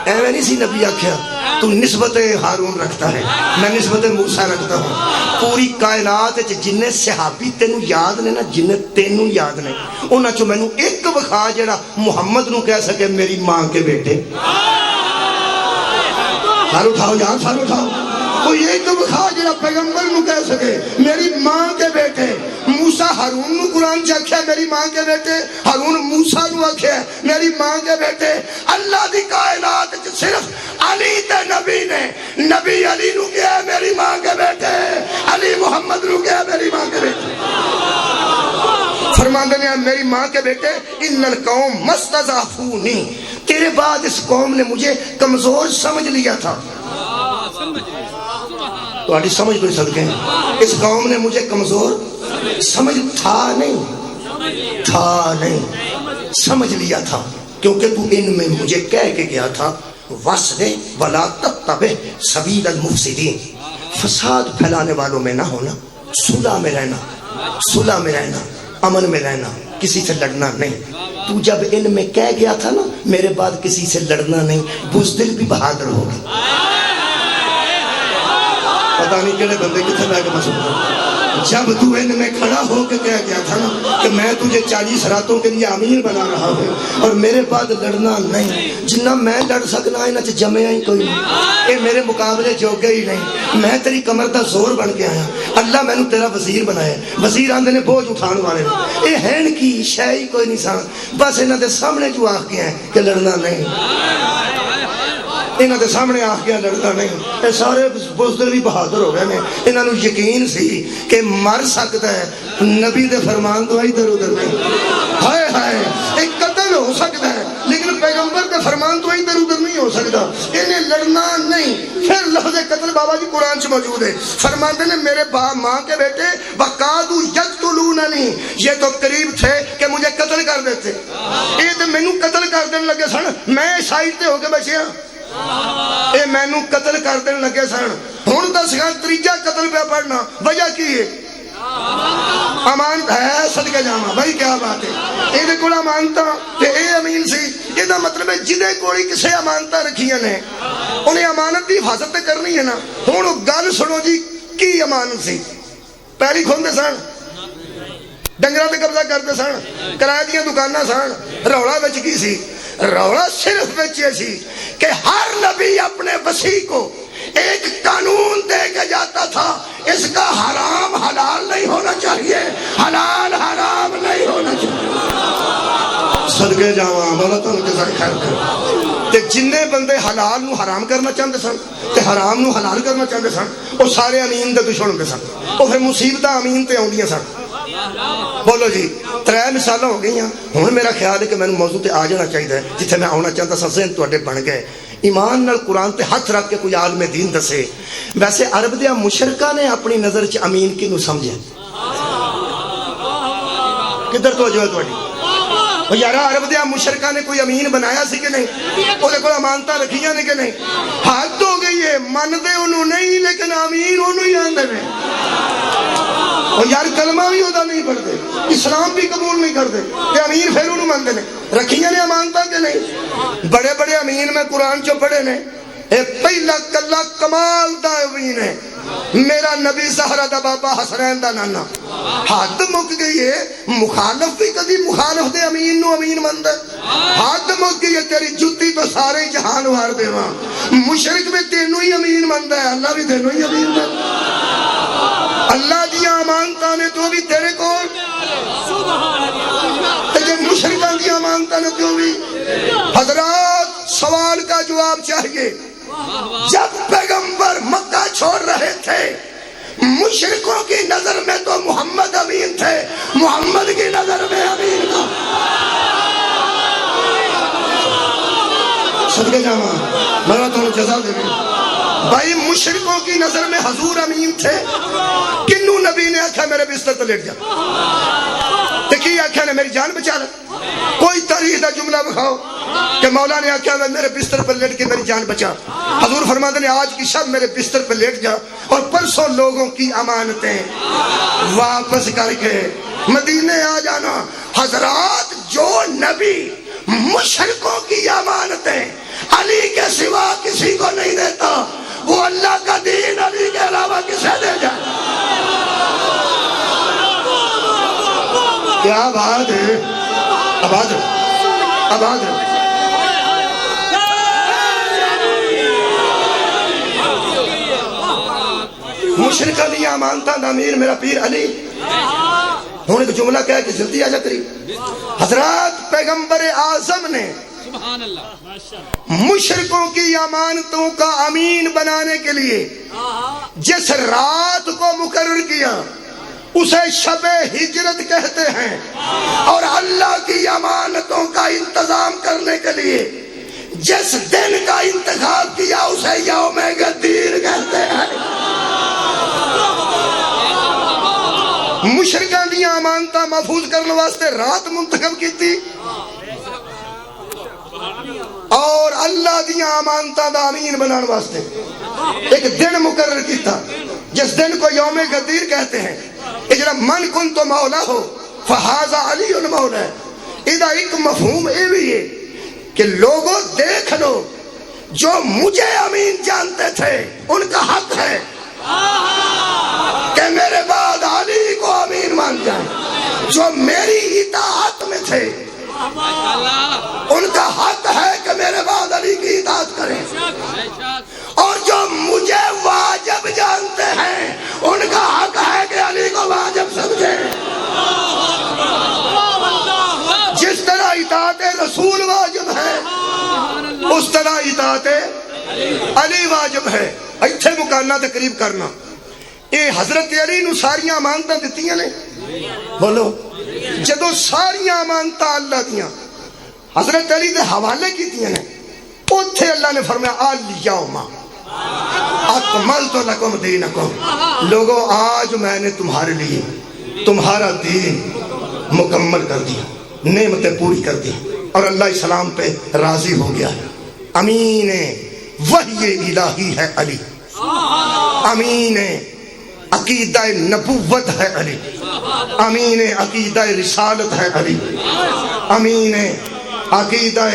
ایویں نہیں سی نبی آکھیا تو نسبت ہارون رکھتا ہے میں نسبت موسیٰ رکھتا ہوں. پوری کائنات جنہیں صحابی تینوں یاد نے نا, جنہیں تینوں یاد نے, انہاں چوں مینوں ایک وکھا جڑا محمد نو کہہ سکے میری ماں کے بیٹے. سار اٹھاؤ یار سار اٹھاؤ. کوئی ایک وکھا جڑا پیغمبر نو کہہ سکے میری ماں کے بیٹے. موسیٰ ہارون نو قرآن چاکھیا میری ماں کے بیٹے, ہارون موسیٰ نو آکھیا میری ماں کے بیٹے. اللہ دی کائنات صرف علی تے نبی نے, نبی علی نو کہا میری ماں کے بیٹے, علی محمد نو کہا میری ماں کے بیٹے. فرماندے نے میری ماں کے بیٹے ان القوم مستضعفونی, تیرے بعد اس قوم نے مجھے کمزور سمجھ لیا تھا. تو آٹی سمجھ کوئی صدقے ہیں, اس قوم نے مجھے کمزور سمجھ تھا نہیں سمجھ لیا تھا, کیونکہ تو ان میں مجھے کہہ کے گیا تھا وَاسْنِ وَلَا تَتَّبِعْ سَبِيلَ الْمُفْسِدِينَ, فساد پھیلانے والوں میں نہ ہونا, صلح میں رہنا, امن میں رہنا, کسی سے لڑنا نہیں. تو جب ان میں کہہ گیا تھا نا میرے بعد کسی سے لڑنا نہیں, بزدل بھی بہادر ہوگی. پتہ نہیں کہڑے بندے کتنے لے کے مسئلہ جب تو ان میں کھڑا ہو کے کہہ گیا تھا نا کہ میں تجھے 40 راتوں کے لیے امیر بنا رہا ہوں اور میرے بعد لڑنا نہیں، جنہ میں لڑ سکنا انہاں چ جمیا ہی کوئی نہیں، یہ میرے مقابلے جوگے ہی نہیں، میں تیری کمر دا زور بن کے آیا، اللہ میں نے تیرا وزیر بنایا، وزیر آندے نے بوجھ اٹھان والے نے، یہ ہین کی شے ہی کوئی نہیں سان، بس انہاں دے سامنے جو آخ گیا ہے کہ لڑنا نہیں، انہاں دے سامنے آخ گیا لڑنا نہیں، اے سارے بزدل بھی بہادر ہو گئے ہیں، انہاں نو یقین سی کہ مر سکتا ہے، نبی دے فرمان تو ادھر ادھر نہیں، ہائے ہائے ایک قتل ہو سکتا ہے لیکن پیغمبر کے فرمان تو ادھر ادھر نہیں ہو سکتا، انہیں لڑنا نہیں۔ پھر لفظ قتل بابا جی قرآن سے موجود ہے، فرماتے ہیں میرے ماں کے بیٹے وقادو یقتلوننی، یہ تو قریب تھے کہ مجھے قتل کر دیتے، یہ تو مینوں قتل کر دینے لگے سن، میں سائڈ تے ہو کے بچیا، اے مینوں قتل کر دین لگے سن، ہن دس گا تیجا قتل پہ پڑھنا، وجہ کی ہے؟ امانت ہے، صدقے جاواں بھائی کیا بات ہے، یہ کول امانتاں تے اے امین سی، یہ مطلب ہے جدے کوئی کسے امانتاں رکھیاں نے انہیں امانت کی حفاظت کرنی ہے نا۔ ہن گل سنو جی کی امانت سی، پیری کھوندے سن، ڈنگراں تے قبضہ کرتے سن، کرائے دیاں دکاناں سن، رولا وچ کی سی؟ رولا صرف بچے سی کہ ہر نبی اپنے وسیع کو ایک قانون دے کے جاتا تھا، اس کا حرام حلال نہیں ہونا چاہیے، حلال حرام نہیں ہونا چاہیے، صدقے جاواں مولا تانوں جزائے خیر کرے۔ تے جننے بندے حلال نو حرام کرنا چاہتے سن تے حرام نو حلال کرنا چاہتے سن وہ سارے امین دے دشمن ہوندے سن، وہ پھر مصیبتاں امین تے آوندیاں سن۔ بولو جی 3 مثال ہو گئی ہیں، ہن میرا خیال ہے کہ میں موضوع تے آ جانا چاہیے جتھے میں آنا چاہتا سا، ذہن تواڈے بن گئے، ایمان نال قرآن تے ہاتھ رکھ کے کوئی عالم دین دسے۔ ویسے عرب دے مشرکاں نے اپنی نظر چ امین کینوں سمجھے؟ کدھر توجہ ہے تواڈی؟ یار عرب دے مشرکاں نے کوئی امین بنایا سی کہ نہیں؟ وہ کول امانتاں رکھیاں نے کہ نہیں؟ حد ہو گئی ہے، مندے انہوں نہیں لیکن امین انہوں ہی آندے نے، اور یار کلمہ بھی ہوتا نہیں پڑھتے، اسلام بھی قبول نہیں کرتے، کہ امین پھر انہوں مانتے نے، رکھیاں نے امانتا کہ نہیں؟ بڑے بڑے امین میں قرآن چو پڑھے نے، اے پہلا کلا کمال دا امین ہے، میرا نبی زہرا دا بابا حسنین دا نانا، حد مک گئی ہے، مخالف بھی کدی مخالف دے امین نو امین مند ہے، حد مک گئی ہے، تیری جتی تو سارے جہان وار دے وہاں، مشرک بھی تینوں ہی امین مند ہے، اللہ بھی تینوں ہی امین مند ہے، اللہ دیا امانتاں نے تو بھی تیرے کو، تجھے مشرکان دیا امانتاں نے تو بھی۔ حضرات سوال کا جواب چاہیے، جب پیغمبر مکہ چھوڑ رہے تھے مشرکوں کی نظر میں تو محمد امین تھے، محمد کی نظر میں امین تھا، صدقے جاواں میں تو جزا دے بھائی، مشرکوں کی نظر میں حضور امین تھے، کنوں نبی نے آکھا میرے بستر پر لیٹ جا، کی آکھا نے میری جان بچا لے، کوئی تاریخ دا جملہ بکھاؤ کہ مولا نے آکھا میرے بستر پر لیٹ کے میری جان بچا، حضور فرماتے ہیں آج کی شب میرے بستر پر لیٹ جا اور پرسوں لوگوں کی امانتیں واپس کر کے مدینے آ جانا۔ حضرات جو نبی مشرکوں کی امانتیں علی کے سوا کسی کو نہیں دیتا، وہ اللہ کا دین علی کے علاوہ کسے دے جائے؟ کیا بات ہے، آباد آباد مشرکہ دیا امانتاں دا امیر میرا پیر علی، ہوں ایک جملہ کہہ کہ جلدی آجا قریب۔ حضرات پیغمبر اعظم نے مشرکوں کی امانتوں کا امین بنانے کے لیے جس رات کو مقرر کیا اسے شب ہجرت کہتے ہیں، اور اللہ کی امانتوں کا انتظام کرنے کے لیے جس دن کا انتخاب کیا اسے یوم غدیر کہتے ہیں۔ مشرکاں دیاں امانتاں محفوظ کرنے واسطے رات منتخب کی تھی، اور اللہ دیاں امانتاں دا امین بنانے واسطے ایک دن مقرر کیتا جس دن کو یوم غدیر کہتے ہیں۔ اجرا من کن تو مولا ہو فہذا علی مولا، ادھا ایک مفہوم یہ بھی ہے کہ لوگوں دیکھ لو جو مجھے امین جانتے تھے ان کا حق ہے کہ میرے بعد علی کو امین مان جائیں. جو میری اطاعت میں تھے ان کا حق ہے کہ میرے بعد علی کی اطاعت کریں, اور جو مجھے واجب جانتے ہیں ان کا حق ہے کہ علی کو واجب سمجھیں. جس طرح اطاعت رسول واجب ہے اس طرح اطاعت علی واجب ہے. ایتھے مکانہ تقریب کرنا. یہ حضرت علی نو ساریاں امانتاں دتیاں نے, بولو جدو ساریاں امانتاں اللہ دیاں حضرت علی دے حوالے کیتیاں نے, اوتھے اللہ نے فرمایا الیوم اکملت لکم دینکم, لوگو آج میں نے تمہارے لیے تمہارا دین مکمل کر دیا, نعمتیں پوری کر دی, اور اللہ السلام پہ راضی ہو گیا. امین وحی الہی ہے علی, امین عقیدہ نبوت ہے علی, امین عقیدہ رسالت ہے علی, امین عقیدہ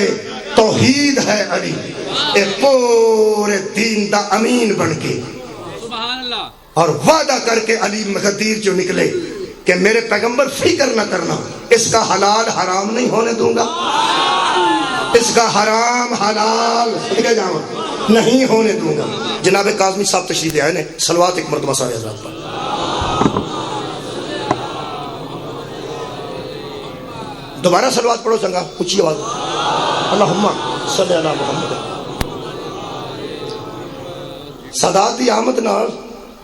توحید ہے علی. اے پورے دین دا امین بن کے اور وعدہ کر کے علی غدیر جو نکلے کہ میرے پیغمبر فکر نہ کرنا, اس کا حلال حرام نہیں ہونے دوں گا, اس کا حرام حلال نہیں ہونے دوں گا. جناب کاظمی صاحب تشریف لے آئے نے, صلوات ایک مرتبہ سارے حضرات پر. دوبارہ صلوات پڑھو چنگا اونچی آواز. اللہم صلی علی محمد. سادات دی آمد نال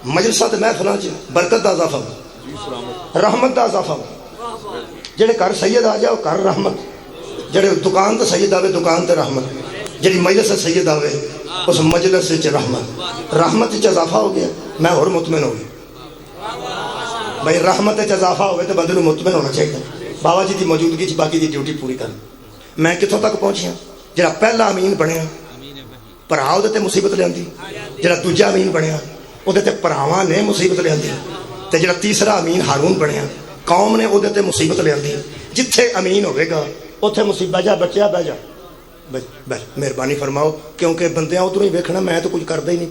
مجلساں تے محفلاں چ برکت دا اضافہ, رحمت دا اضافہ. جڑے گھر سید آ جاؤ گھر رحمت, جڑے دکان تے سید آوے دکان تے رحمت, جڑی مجلس سید آوے اس مجلس وچ رحمت. رحمت وچ اضافہ ہو گیا, میں اور مطمئن ہو گیا. بھائی رحمت وچ اضافہ ہوئے تو بندے نوں مطمئن ہونا چاہیے. بابا جی دی موجودگی چ باقی دی ڈیوٹی پوری کر. میں کتوں تک پہنچیا, جڑا پہلا امین بنیا بھرا وہ مصیبت لیا, جڑا دوجا امین بنیا وہ بھراواں نے مصیبت لیا, تے جڑا تیسرا امین ہارون بنیا قوم نے وہ مصیبت لیا. جتھے امین ہوئے گا اتنے مصیبت. جا بچیا بہ جا, مہربانی فرماؤ, کیونکہ بندیاں ادھر ہی ویکھنا, میں تو کچھ کردا ہی نہیں.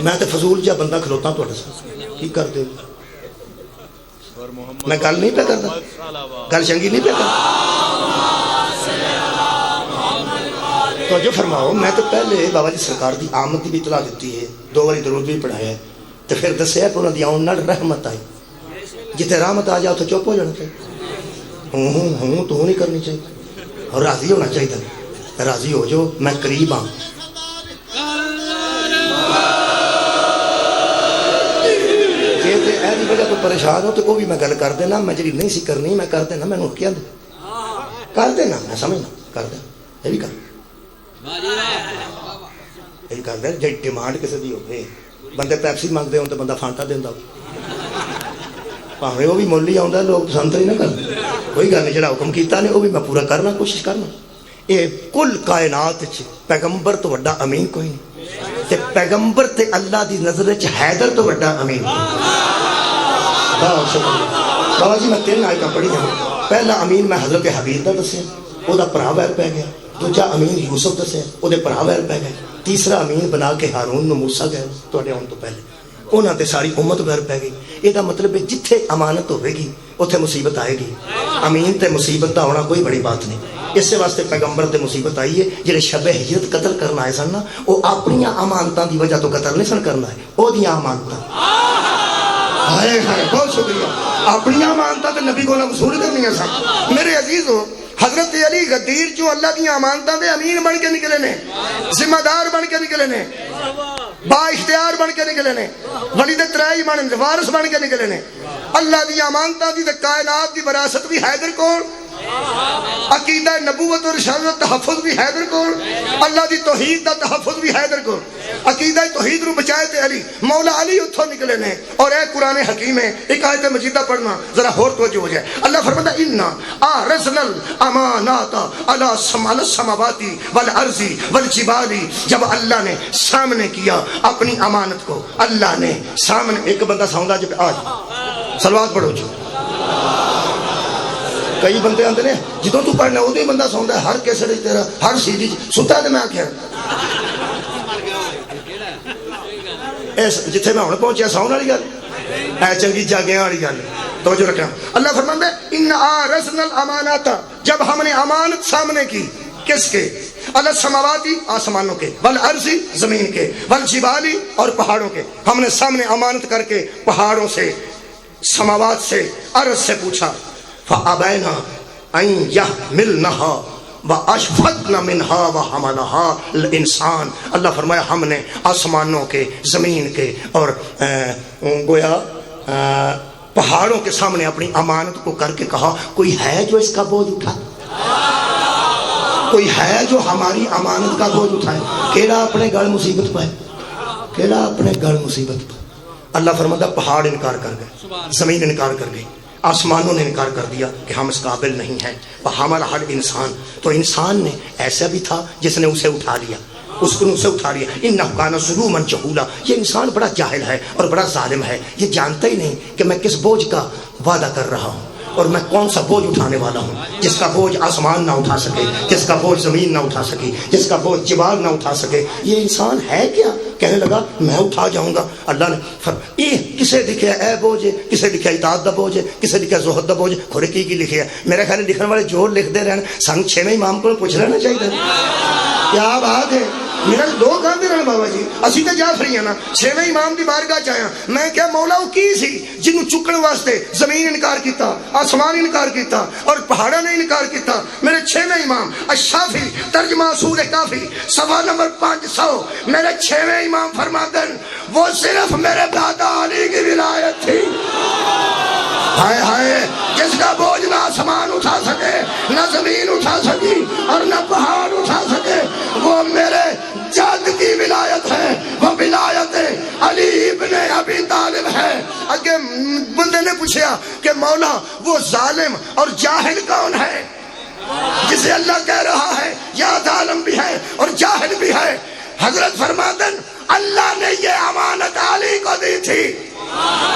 میں تو فضول جہا بندہ کھلوتا تھوڑے ساتھ, کی کرتے ہو؟ میں گل نہیں پہ کرتا, گل چنگی نہیں پہ کرتا. توجہ فرماؤ, میں تو پہلے بابا جی سرکار دی آمد دی بھی اطلاع دیتی ہے, 2 بار درود بھی پڑھایا ہے, تو پھر دسیا کہ انہوں دی آن نال رحمت آئی. جتنے رحمت آ جاؤ تو چپ ہو جانا چاہیے, ہوں تو نہیں کرنی چاہیے, اور راضی ہونا چاہیے. راضی ہو جو, میں قریب ہاں. ایسی وجہ تو پریشان ہو تو وہ بھی میں گل کر دینا, میں جی نہیں سی کرنی میں کر دینا. میں نے کیا کر دینا, میں سمجھنا کر دینا, یہ بھی کر یہ کر دیں. جی ڈیمانڈ کسی کی ہوگی, بندے پیپسی منگتے ہو تو بندہ فانٹا دینا, بھاوے وہ بھی مل ہی آتا, لوگ پسند نہیں نہ کرتے. کوئی گل نہیں, جڑا حکم کیتا نے وہ بھی میں پورا کرنا کوشش کرنا. یہ کل کائنات پیغمبر تو وڈا امین کوئی نہیں, تے پیغمبر تے اللہ دی نظر چ حیدر تو وڈا امین. بابا جی میں 3 آیتاں پڑھی ہیں. پہلا امین میں حضرت حبیب دا دسیا, وہ بھرا ویر پی گیا. دوجا امین یوسف دسیا, وہ بھرا ویر پی گئے. تیسرا امین بنا کے ہارون نو موسیٰ گئے تواڈے آن تو پہلے, انہاں تے ساری امت ویر پی گئی. یہ مطلب ہے جتھے امانت ہوے گی اتنے مصیبت آئے گی. امین تے مصیبت دا ہونا کوئی بڑی بات نہیں. اس واسطے پیغمبر تے مصیبت آئی ہے. جڑے شب ہجرت قتل کرنا آئے سن نا, وہ اپنی امانتاں دی وجہ تو قتل نہیں سن کرنا ہے, وہ دیاں امانتاں. ہائے ہائے, بہت شکریہ. اپنی امانتاں تے نبی کو وصول کرنی سن. میرے عزیزو, حضرت علی غدیر جو اللہ کی امانتاں دے امین بن کے نکلے نے, ذمہ دار بن کے نکلے نے, با اختیار بن کے نکلے نے, ولی دے ترائی بن وارث بن کے نکلے نے. اللہ دی امانتاں دی تے کائنات دی وراثت بھی حیدر کول, عقیدہ نبوت اور رسالت تحفظ بھی حیدر کول, اللہ دی توحید دا تحفظ بھی حیدر کول. عقیدہ توحید نو بچائے تے علی, مولا علی اتھوں نکلے نے. اور اے قرآن حکیم ہے, ایک آیت مجیدہ پڑھنا ذرا اور توجہ ہو جائے. اللہ فرماتا ہے انا عرضنا الامانات علی السماوات والارض والجبال. جب اللہ نے سامنے کیا اپنی امانت کو, اللہ نے سامنے. ایک بندہ سوندا جب آج صلوات پڑھو جی. کئی بندے آتے ہیں جدوں تو پڑھنا ادو ہی بندہ سوندا ہے, ہر کیسٹ تیرا ہر سی ستا. تو میں آخیا جتھے میں ہن پہنچیا ساؤن والی گل اے چنگی جاگیاں والی گل توجہ رکھنا اللہ فرماتا ہے ان عرضنا الامانات جب ہم نے امانت سامنے کی کس کے اللہ سماواتی آسمانوں کے والارضی زمین کے والجبالی اور پہاڑوں کے ہم نے سامنے امانت کر کے پہاڑوں سے سماوات سے عرض سے پوچھا فابینا ان یحملنها واشفقن منها وحملها الانسان اللہ فرمایا ہم نے آسمانوں کے زمین کے اور گویا پہاڑوں کے سامنے اپنی امانت کو کر کے کہا کوئی ہے جو اس کا بوجھ اٹھا کوئی ہے جو ہماری امانت کا بوجھ اٹھائے کیڑا اپنے گل مصیبت پائے کیڑا اپنے گل مصیبت پائے اللہ فرماتا پہاڑ انکار کر گئے زمین انکار کر گئی آسمانوں نے انکار کر دیا کہ ہم اس قابل نہیں ہیں وحملها الانسان تو انسان نے ایسا بھی تھا جس نے اسے اٹھا لیا اس کو اسے اٹھا لیا انہ کان ظلوما جہولا یہ انسان بڑا جاہل ہے اور بڑا ظالم ہے یہ جانتا ہی نہیں کہ میں کس بوجھ کا وعدہ کر رہا ہوں اور میں کون سا بوجھ اٹھانے والا ہوں جس کا بوجھ آسمان نہ اٹھا سکے جس کا بوجھ زمین نہ اٹھا سکے جس کا بوجھ جبال نہ اٹھا سکے یہ انسان ہے کیا کہنے لگا میں اٹھا جاؤں گا اللہ نے کسے لکھے اے بوجھ کسے لکھے اطاعت دا بوجھ کسے لکھے زہد دا بوجھ کھوڑے کی لکھے ہے میرے خیال لکھنے والے جو لکھ دے رہے ہیں سن چھویں امام کو پوچھ لینا چاہیے کیا بات ہے میرا دو کہتے رہے بابا جی اسی تے جعفری ہیں نا چھویں امام دی بارگاہ چاہیا میں کیا مولا وہ کی سی جنوں چکن واسطے زمین انکار کیتا آسمان انکار کیتا اور پہاڑا نے انکار کیتا میرے چھویں امام الشافعی ترجمہ اصول کافی صفحہ نمبر 500 میرے چھویں امام فرماندن وہ صرف میرے دادا علی کی ولایت تھی ہائے ہائے جس کا بوجھ نہ آسمان اٹھا سکے نہ زمین اٹھا سکی اور نہ پہاڑ اٹھا سکے وہ میرے جد کی ولایت ہے وہ ولایت علی ابن ابی طالب ہے اگے بندے نے پوچھا کہ مولا وہ ظالم اور جاہل کون ہے جسے اللہ کہہ رہا ہے یا ظالم بھی ہے اور جاہل بھی ہے حضرت فرماتے اللہ نے یہ امانت علی کو دی تھی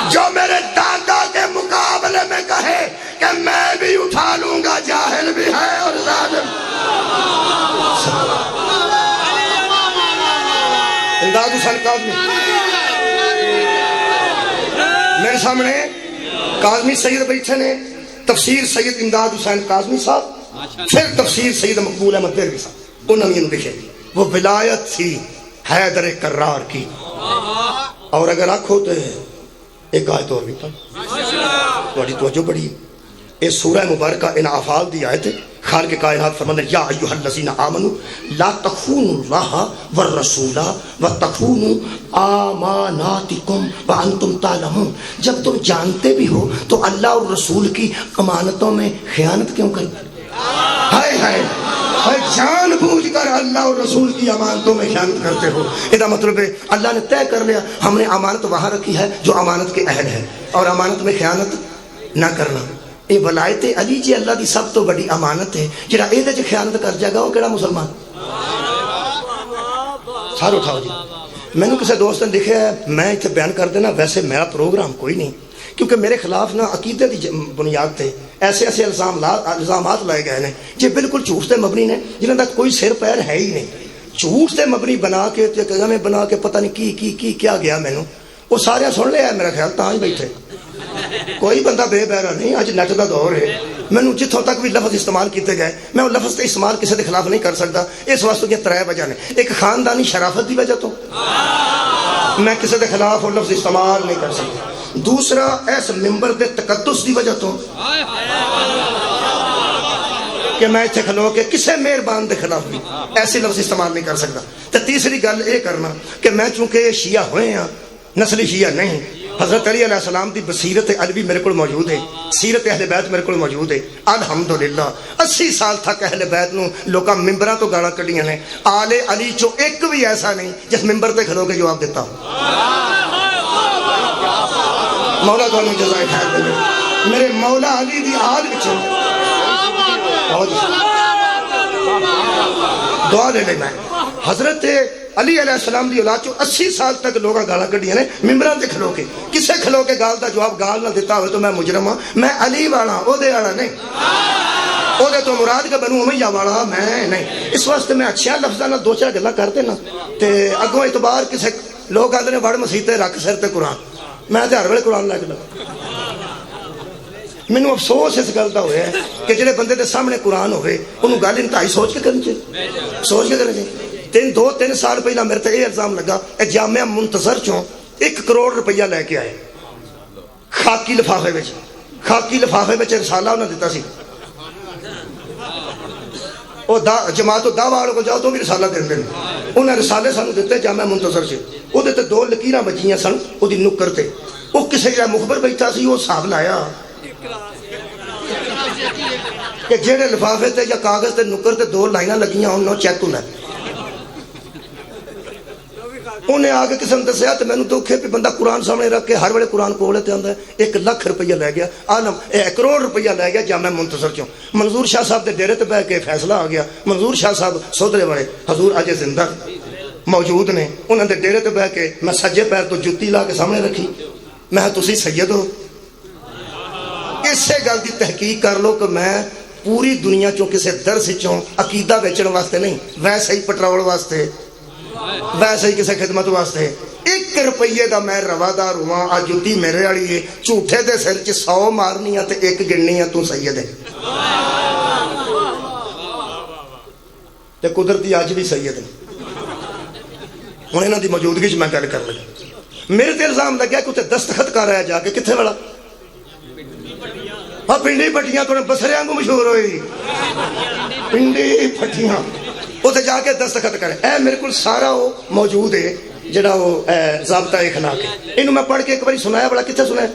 جو میرے دادا کے مقابلے میں کہے کہ میں بھی اٹھا لوں گا جاہل بھی ہے اور ظالم امداد حسین کاظمی میرے سامنے کاظمی سید بیٹھے نے تفسیر سید امداد حسین کاظمی صاحب پھر تفسیر سید مقبول احمد دہلوی صاحب انہوں نے لکھے وہ ولایت تھی حیدر کرار کی اور اگر آنکھو تو ایک آیت اور بھی تھوڑی توجہ بڑی یہ سورہ مبارکہ ان افعال دی آیت ہے خالق کائنات فرماتے ہیں یا ایھا الذین آمنوا لا تخونوا اللہ والرسول وتخونوا اماناتکم وانتم تعلمون جب تم جانتے بھی ہو تو اللہ اور رسول کی امانتوں میں خیانت کیوں کرتے ہائے ہائے جان بوجھ کر اللہ اور رسول کی امانتوں میں خیانت کرتے ہو اس کا مطلب ہے اللہ نے طے کر لیا ہم نے امانت وہاں رکھی ہے جو امانت کے اہل ہے اور امانت میں خیانت نہ کرنا یہ ولایت علی جی اللہ دی سب تو بڑی امانت ہے جڑا یہ چ خیانت کر جائے گا وہ کہڑا مسلمان سار اٹھاؤ جی میں نے کسی دوست نے لکھا ہے میں اتنے بیان کر دینا ویسے میرا پروگرام کوئی نہیں کیونکہ میرے خلاف نا عقیدے دی بنیاد تے ایسے ایسے الزامات لائے گئے ہیں جو بالکل جھوٹ تے مبنی نے جنہاں تک کوئی سر پیر ہے ہی نہیں جھوٹ تے مبنی بنا کے میں بنا کے پتہ نہیں کی کیا گیا مینوں وہ سارے سن لیا میرا خیال تاں ہی بیٹھے کوئی بندہ بے بہرا نہیں اج نیٹ دا دور ہے مینوں جتھوں تک بھی لفظ استعمال کیتے گئے میں وہ لفظ تے استعمال کسی دے خلاف نہیں کر سکتا اس واسطے یہ ترے وجہ نے ایک خاندانی شرافت دی وجہ تو میں کسی دے خلاف وہ لفظ استعمال نہیں کر سکتا دوسرا اس ممبر دے تقدس دی وجہ تو کہ میں اتنے کھلو کے کسے مہربان دے خلاف بھی ایسی لفظ استعمال نہیں کر سکتا تو تیسری گل یہ کرنا کہ میں چونکہ شیعہ ہوئے ہیں نسلی شیعہ نہیں حضرت علی علیہ السلام دی بصیرت علوی میرے کو موجود ہے سیرت اہل بیت میرے کو موجود ہے الحمدللہ 80 سال تک اہل بیت نو لوکاں ممبراں تو گالاں کڈیاں نے آل علی چو ایک بھی ایسا نہیں جس ممبر تے کھلو کے جواب دیتا مولا تو جزائے خیر دے میرے مولا علی دی آل وچ دعا لے لے میں حضرت علی علیہ السلام دی اولاد چو 80 سال تک لوگاں گالاں کڈیاں نے ممبراں تے کھلو کے کسے کھلو کے گال دا جواب گال نہ دیتا ہوئے تو میں مجرم ہاں میں علی والا او دے والا نہیں او دے تو مراد کے بنو امیہ والا میں نہیں اس واسطے میں اچھا لفظاں نال دو چار گلاں کر دینا تے اگوں اعتبار کسے لوگ آتے ہیں وڑ مسیح رکھ سر تے قرآن، میں تو ہر ویلے قرآن لے کے لگا. مینوں افسوس اس گل کا ہوا ہے کہ جہے بندے کے سامنے قرآن ہوئے انہوں گل انتہائی سوچ کے کرنی چاہیے، سوچ کے کرنی چاہیے. 2-3 سال پہلے میرے تے یہ الزام لگا اے جامعہ منتظر چوں 1 کروڑ روپیہ لے کے آئے خاکی لفافے میں، خاکی لفافے میں رسالہ انہوں نے دیتا سی. وہ جماعت و دعوی والوں کو جاؤ تو بھی رسالہ دے دیں. انہیں رسالے سانو دیتے جامعہ منتظر سے، وہ 2 لکیراں بچیاں سن وہ نکر تے. وہ کسی جگہ مخبر بیٹھا سی، وہ حساب لایا کہ جہے لفافے تے یا کاغذ تے نکر تے 2 لائناں لگیاں انہوں چیک ہونا. انہیں آ کے کسی نے دسیا تو مینوں دکھ ہے کہ بندہ قرآن سامنے رکھ کے ہر ویلے قرآن کولے تے آندا ہے 1 لاکھ روپیہ لے گیا، 1 کروڑ روپیہ لے گیا جامعہ منتظر چوں. منظور شاہ صاحب دے ڈیرے تے بیٹھ کے فیصلہ آ گیا. منظور شاہ صاحب سودرے والے حضور اجے زندہ موجود نے، انہوں نے ڈیرے تے بیٹھ کے میں سجے پیر تو جُتی لا کے سامنے رکھی، میں تسی سید ہو. اسے گل دی تحقیق کر لو کہ میں پوری دنیا چوں کسے درس چوں عقیدہ بیچن واسطے نہیں، ویسے ہی پٹرول واسطے، ویسے ہی کسی خدمت واسطے 1 روپیے دا میں روادار ہوا. آ جُتی میرے والی ہے، جھوٹے دے سر چ 100 مارنی تے 1 گننی تو سید ہے. تے قدرتی اج بھی سید ہے. ہوں انہاں دی موجودگی چ میں گل کر لگا. میرے تے الزام لگیا کہ اتنے دستخط کر رہا جا کے کتنے والا ہاں پنڈی پٹیاں تو بسریاں کو مشہور ہوئی، پنڈی پٹیاں اتنے جا کے دستخط کرے. اے میرے کو سارا وہ موجود ہے جڑا وہ ضابطہ اخلاق ہے. اینو میں پڑھ کے ایک باری سنایا، بڑا کتنے سنایا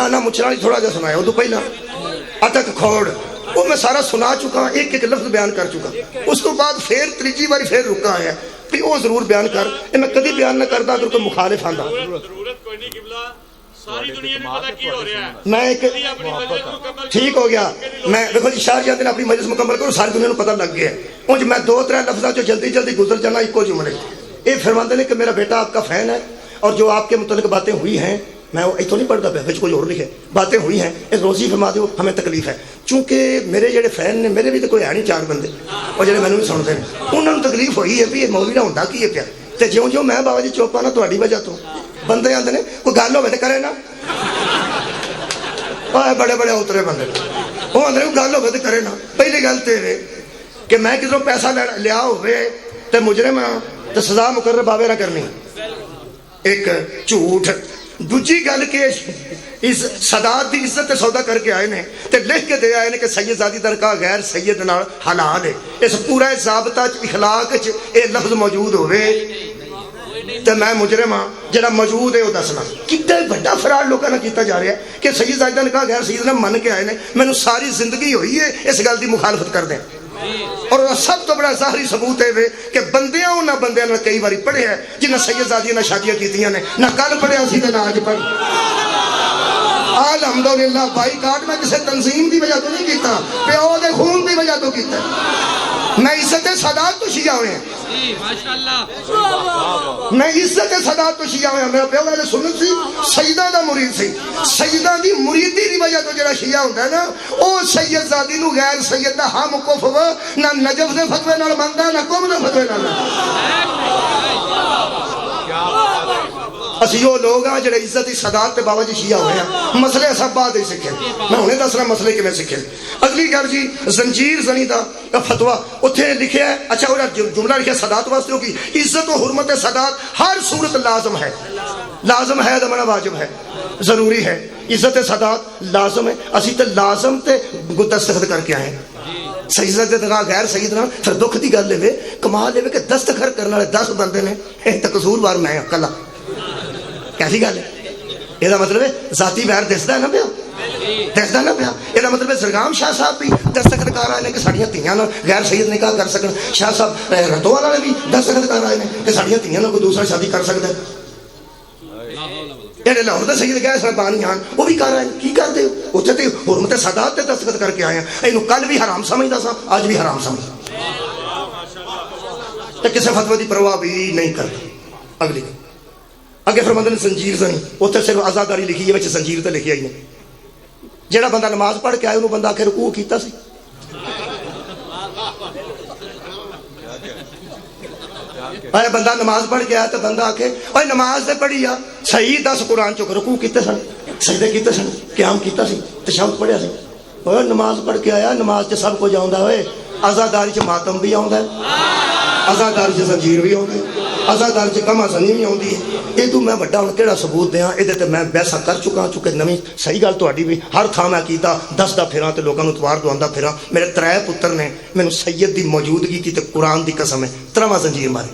نہ مچھرا نہیں، تھوڑا جا سنایا ادو پہلا اٹک کھوڑ وہ میں سارا سنا چکا، ایک لفظ بیان کر چکا. اس کو بعد پھر 3 باری پھر رکا ہے کہ وہ ضرور بیان کر. میں کدی بیان نہ کرتا اگر کوئی مخالف آندا. میں ایک ٹھیک ہو گیا، میں دیکھو جی شاہ جاتے نے اپنی مجلس مکمل کرو، ساری دنیا کو پتہ لگ گیا. انج میں 2-3 لفظوں جو جلدی گزر جانا ایک جملے. یہ فرماتے ہیں کہ میرا بیٹا آپ کا فین ہے اور جو آپ کے متعلق باتیں ہوئی ہیں، میں اتوں نہیں پڑھتا پیا بچ کوئی اور لکھے باتیں ہوئی ہیں، اس روزی فرما دو ہمیں تکلیف ہے. چونکہ میرے جڑے فین نے، میرے بھی تو کوئی ہے نہیں 4 بندے اور جڑے مینوں بھی سنتے ہیں، انہوں نے تکلیف ہوئی ہے بھی یہ مولوی نہ ہوندا کی ہے پیا. تے جیوں میں بابا جی چوپا نا تہاڈی وجہ تو بندے آندے نے کوئی گل ہوے تے کرے نا، بڑے بڑے اترے بندے وہ آندے کوئی گل ہوے تے کرے نا. پہلی گل تے کہ میں کدھروں پیسہ لیا ہوے تے مجرم تے سزا مقرر باوے نہ کرنی، ایک جھوٹ. دوجی گل کہ اس سادات دی عزت تے سودا کر کے آئے نے تے لکھ کے دے آئے نے کہ سید زادی در کا غیر سید نال حلال ہے. اس پورا ضابطہ اخلاق چ اے لفظ موجود ہوئے تے میں مجرم ہاں. جڑا موجود ہے وہ دسنا. کتنا بڑا فراڈ لوگوں نے کیتا جا رہا ہے کہ سید زادی نے کہا غیر سید نے من کے آئے نے. مینوں ساری زندگی ہوئی ہے اس گل دی مخالفت کر دیں. اور سب تو بڑا ظاہری ثبوت ہے کہ بندیاں انہاں بندیاں نے کئی باری پڑھے ہیں جنہیں سید زادی نے شادیاں کیتیاں نے، نہ کل پڑھیا سی تے نہ اج پڑھ. الحمدللہ بائی کاٹ میں کسی تنظیم دی وجہ تو نہیں کیتا، پیو دے خون دی وجہ تو کیتا. میں عزت سادات تو شیعہ ہوئے ہیں، میں عزت سادات تو شیعہ ہوئے ہیں. میرا پیو والے سنت سی، سیدہ دا مرید سی. سیدہ دی مریدی دی وجہ تو جڑا شیعہ ہوتا ہے نا، او سید زادی نو غیر سید دا ہم کفو نہ نجف دے فتوے نال مندا نہ قوم دے فتوے نال. اسی وہ لوگ ہیں جڑے عزت سادات تے بابا جی شیعہ ہوئے ہیں. مسئلے سب بعد ہی سکھے، میں انہیں دسنا مسئلے کیویں سکھے. اگلی گل جی زنجیر زنی دا فتوا اتنے لکھیا ہے. اچھا وہ جملہ لکھا سادات واسطے ہو کی عزت و حرمت سادات ہر صورت لازم ہے. لازم ہے دمنا واجب ہے، ضروری ہے. عزت سادات لازم ہے. اسی تے لازم تے دستخط کر کے آئے ہیں. سید دے غیر سید نہ پھر دکھ دی گل لے کمال لے کہ دستخط کرنے والے 10 بندے نے، تے قصوروار میں کلا. کیسی گل ہے؟ یہ مطلب ہے ذاتی ویر دستا ہے نا پیا، دستا نا پیا. یہ مطلب ہے زرگام شاہ صاحب بھی دستخط کر آئے ہیں کہ ساڑیاں تیاں غیر سید نکاح کر سکن. شاہ صاحب رتو والے بھی دستخط کر آئے ہیں کہ ساڑیاں تیاں کوئی دوسرا شادی کر سکتا ہے. یہ لاہور دے سید گئے سن بانی آن وہ بھی کر رہے ہیں. کی کرتے ہو اتنے تو حرمت سادات تے دستخط کر کے آئے ہیں. یہ کل بھی حرام سمجھتا سا، اج بھی حرام سمجھ تے کسی فتوی دی پرواہ بھی نہیں کرتا. اگلی اگے فرماتے ہیں زنجیر زنی، اتنے صرف آزاداری لکھی ہے، زنجیر تے لکھیا ہی نہیں. جہاں بندہ نماز پڑھ کے آئے انہوں بندہ آخر رکوع کیتا سی. اے بندہ نماز پڑھ کے آیا تو بندہ آکے اے نماز تے پڑھی آ صحیح دس قرآن چو رکوع کیتے سن سجدے کیتے سن قیام کیتا سی تشہد پڑھیا سی اوے نماز پڑھ کے آیا نماز چ سب کچھ آوندا ہوئے عزاداری چ ماتم بھی آوندا ہے عزاداری چ زنجیر بھی آوندا ہے عزاداری چ کما سنی بھی آوندی ہے یہ تو میں وڈا ہن کیڑا ثبوت دیاں اے تے میں بیسا کر چکا چونکہ نویں صحیح گل تہاڈی بھی ہر تھاں میں کیتا دسدا پھراں تے لوکاں نوں اتوار دواندا پھراں میرے 3 پتر نے مینوں سید دی موجودگی کی تے قرآن دی قسم ہے 3واں زنجیر ماری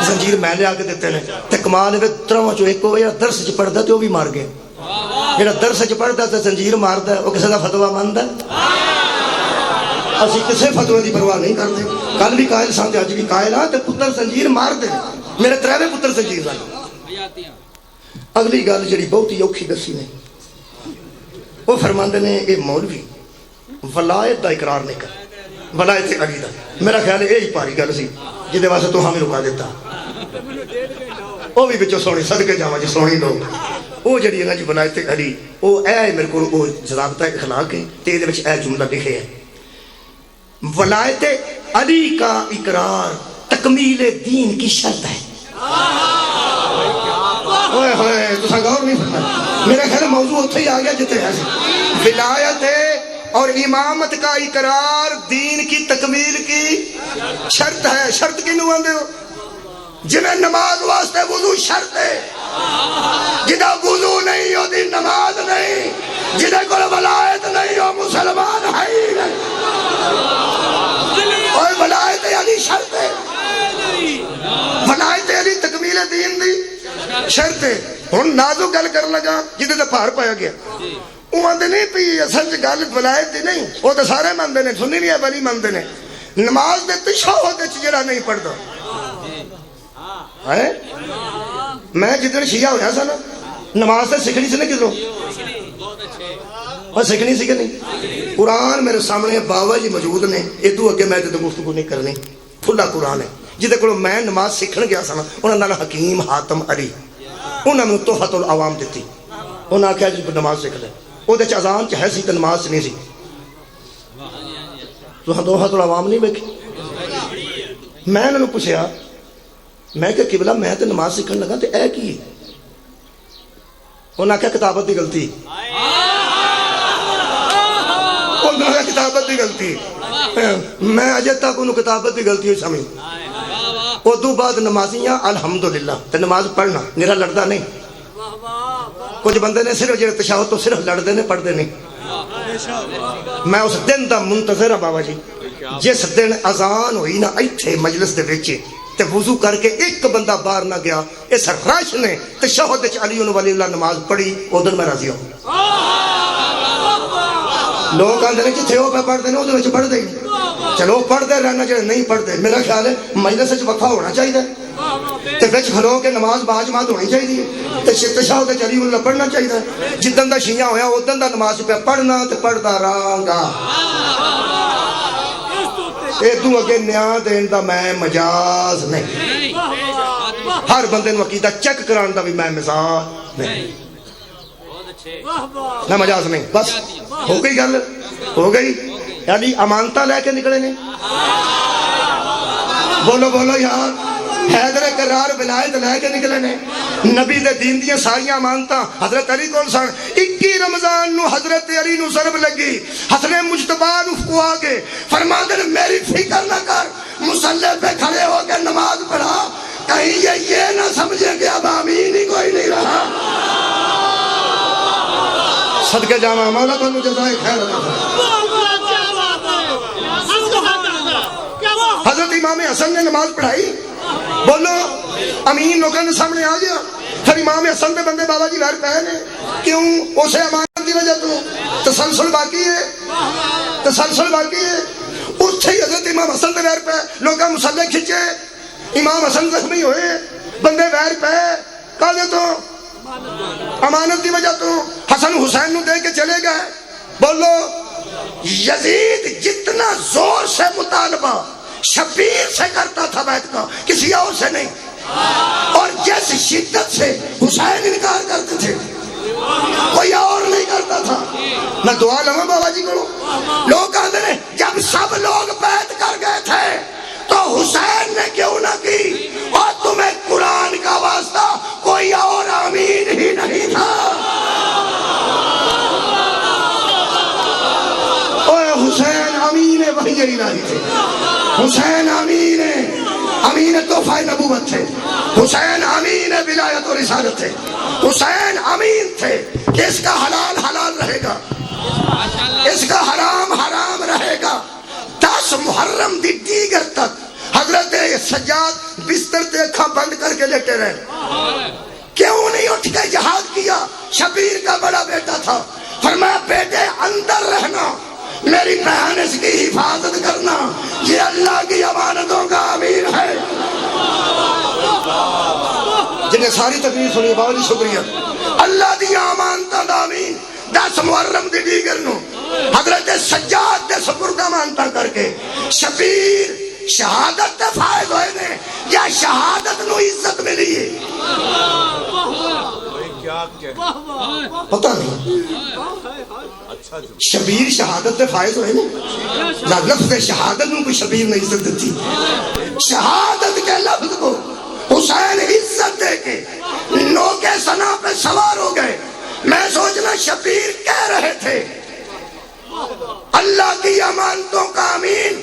زنجیر میں لے آ کے دیتے نے تے کمال ہے 3واں چوں ایک ہویا درس چ پڑھدا تے او بھی مار گئے جڑا درس چ پڑھدا تے زنجیر ماردا ہے او کسے دا فتوی مندا ہے اسی کسے فتوی دی پرواہ نہیں کرتے کل بھی قائل سان تے اج بھی قائل ہاں تے پتر زنجیر مار دے میرے 3 پتر زنجیر سن اگلی گل جڑی بہت ہی اوکھی دسی نے وہ فرماندے نے اے مولوی ولایت دا اقرار نہیں کر ولایت علی دا میرا خیال ہے یہی پاری گل سی جہدے واسطے تو ہمیں رکا دیتا وہ بھی بچوں سونی صدقے جاواں جی سونی لوگ وہ جڑی ہے نا جی ولایت علی وہ اے میرے کو وہ ضابطہ اخلاق ہے تے دے وچ اے جملہ لکھے ہے ولایت علی کا اقرار تکمیل دین کی شرط ہے اوئے ہوئے تساں غور نہیں فرمایا میرا خیال موضوع اتھے ہی آ گیا جتے ہے ولایت اور امامت کا اقرار دین کی تکمیل کی شرط ہے شرط کینوں آندے ہو جنہیں نماز واسطے وضو شرط ہے جنہیں وضو نہیں ہو دی نماز نہیں جنہیں کوئی ولایت نہیں ہو مسلمان ہے ہی نہیں اور ولایت علی شرط ہے ولایت علی تکمیل دین دی شرط ہے ہن نازو گل کر لگا جدے تے پھار پایا گیا وہ آندے نہیں پی اصل چ گل ولایت دی نہیں وہ تو سارے مندے نے سنی نہیں ولی مندے نے نماز دے تشہد وچ جڑا نہیں پڑھدا ہے میں جدن شیعہ ہویا سا نا نماز تے سکھنی سی نا کدھروں اور سکھنی سی کہ نہیں قرآن میرے سامنے بابا جی موجود نے ادو اگے میں تے گفتگو نہیں کرنی کھلا قرآن ہے جہدے کولوں میں نماز سیکھن گیا سا نا انہاں دا حکیم حاتم علی انہاں نے تحفۃ العوام دتی انہاں آکھیا جی نماز سیکھ لے او دے چ اذان چ ہے سی تے نماز چ نہیں سی تساں تحفۃ العوام نہیں ویکھی میں انہاں نوں پوچھیا میں کہ قبلہ میں تے نماز سیکھن لگا تے اے کی انہاں کہا کتابت دی غلطی انہاں کہا کتابت دی غلطی میں اجے تک انہوں کتابت دی غلطی ہوئی سمجھ ادو بعد نمازیاں الحمدللہ تے نماز پڑھنا میرا لڑدا نہیں کچھ بندے نے صرف جڑے تشہد تو صرف لڑدے نے پڑھدے نہیں میں اس دن دا منتظر ہاں بابا جی جس دن اذان ہوئی نا ایتھے مجلس دے وچ تے وضو کر کے ایک بندہ باہر نہ گیا اس رش نے تشہد وچ علی ولی اللہ نماز پڑھی ادھر میں راضی ہوں لوگ آندے نے جتھے وہ پڑھتے ہیں وہ پڑھتے ہی چلو پڑھتے رہنا چاہیے نہیں پڑھتے میرا خیال ہے مجلس وچ وقفہ ہونا چاہیے تے وچ کھلو کے نماز باجماعت ہونی چاہیے تے تشہد وچ علی اللہ پڑھنا چاہیے جدن دا شیعہ ہویا ادن دا نماز پہ پڑھنا تے پڑھدا رہاں گا ادو اگے نیا دین دا میں مجاز نہیں ہر بندے نو عقیدہ چیک کران دا بھی میں مزاج نہیں نہ مجاز نہیں بس ہو گئی گل ہو گئی یعنی امانتہ لے کے نکلے نے بولو بولو یار حیدر کرار ولایت لے کے نکلے نے نبی دے دین دیاں ساریاں امانتاں حضرت علی کول سن 21 رمضان نو حضرت علی نو ضرب لگی حسن مجتبی نو کو آگے فرماندے میری فکر نہ کر مصلی پہ کھڑے ہو کے نماز پڑھا کہیں یہ نہ سمجھے کہ اب آمین ہی کوئی نہیں رہا صدقے جاواں مولا تانوں جزائے خیر عطا حضرت امام حسن نے نماز پڑھائی بولو امین لوگوں نے سامنے آ گیا پھر امام حسن دے بندے بابا جی گھر پہ نے کیوں اسے امانت کی وجہ تو تسلسل باقی ہے تسلسل باقی ہے اتھے ہی حضرت امام حسن دے گھر پہ لوگوں مسلح کھچے امام حسن زخمی ہوئے بندے گھر پہ کالے تو امانت کی وجہ تو حسن حسین نو دے کے چلے گئے بولو یزید جتنا زور سے مطالبہ شبیر سے کرتا تھا بیت کا کسی اور سے نہیں اور جس شدت سے حسین انکار کرتے تھے کوئی اور نہیں کرتا تھا میں دعا لوں بابا جی کو لوگ کہتے ہیں جب سب لوگ بیت کر گئے تھے تو حسین نے کیوں نہ کی؟ اور تمہیں قرآن کا واسطہ کوئی اور امین ہی نہیں تھا۔ اوے حسین امین وحی الہی تھے، حسین امین تحفہ نبوت تھے، حسین امین ولایت و رسالت تھے، حسین امین تھے کہ اس کا حلال حلال رہے گا، اس کا حرام حرام رہے گا۔ 10 محرم دی دیگر تک حضرت سجاد بستر تے اکھاں بند کر کے لیٹے رہے، کیوں نہیں اٹھ کے جہاد کیا؟ شبیر کا بڑا بیٹا تھا، فرمایا بیٹے اندر رہنا، میری بہن اس کی حفاظت کرنا، یہ اللہ کی امانتوں کا امیر ہے۔ جنہیں ساری تقریر سنی بابا جی شکریہ۔ اللہ دی امانتوں دا امین 10 محرم دی دیگر نو حضرت سجاد دے سپرد امانتاں کر کے شبیر شہادت تے فائز ہوئے نے، یا شہادت نو عزت ملی ہے؟ پتہ نہیں، شبیر شہادت تے فائز ہوئے نے، لفظ شہادت نو کوئی شبیر نے عزت دیتی، شہادت کے لفظ کو حسین عزت دے کے نوکے سنا پہ سوار ہو گئے۔ میں سوچنا شبیر کہہ رہے تھے اللہ کی امانتوں کا امین،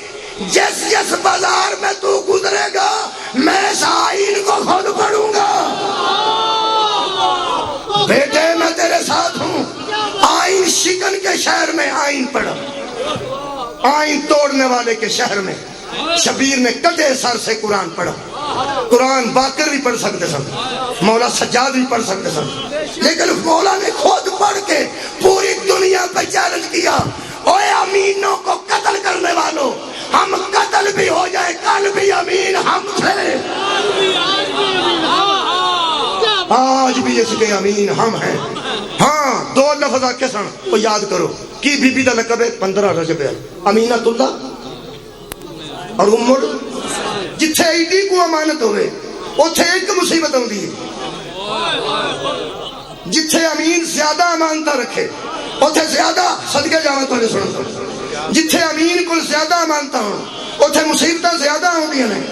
جس جس بازار میں تو گزرے گا میں اس آئین کو خود پڑھوں گا، بیٹے میں تیرے ساتھ ہوں۔ آئین شکن کے شہر میں آئین پڑھا، آئین توڑنے والے کے شہر میں شبیر نے کٹے سر سے قرآن پڑھا۔ قرآن باقر بھی پڑھ سکتے سن، مولا سجاد بھی پڑھ سکتے سن، لیکن مولا نے خود پڑھ کے پوری دنیا پہ چیلنج کیا، اوے امینوں کو قتل کرنے والوں، ہم قتل بھی ہو جائے کل بھی امین ہم تھے، آج بھی اس کے امین ہم ہیں۔ ہاں 2 لفظ آکے سن وہ یاد کرو، کی بی بی دا لقب ہے 15 رجب ہے، امینت اللہ اور امر، جتھے ایڈی کو امانت ہوئے اتھے ایک مصیبت ہوندی ہے، جتھے امین زیادہ امانتہ رکھے اتھے زیادہ صدقے جاویں تو سنو، جتھے امین کو زیادہ امانتہ ہوں اتھے مصیبتیں زیادہ ہوندی ہیں۔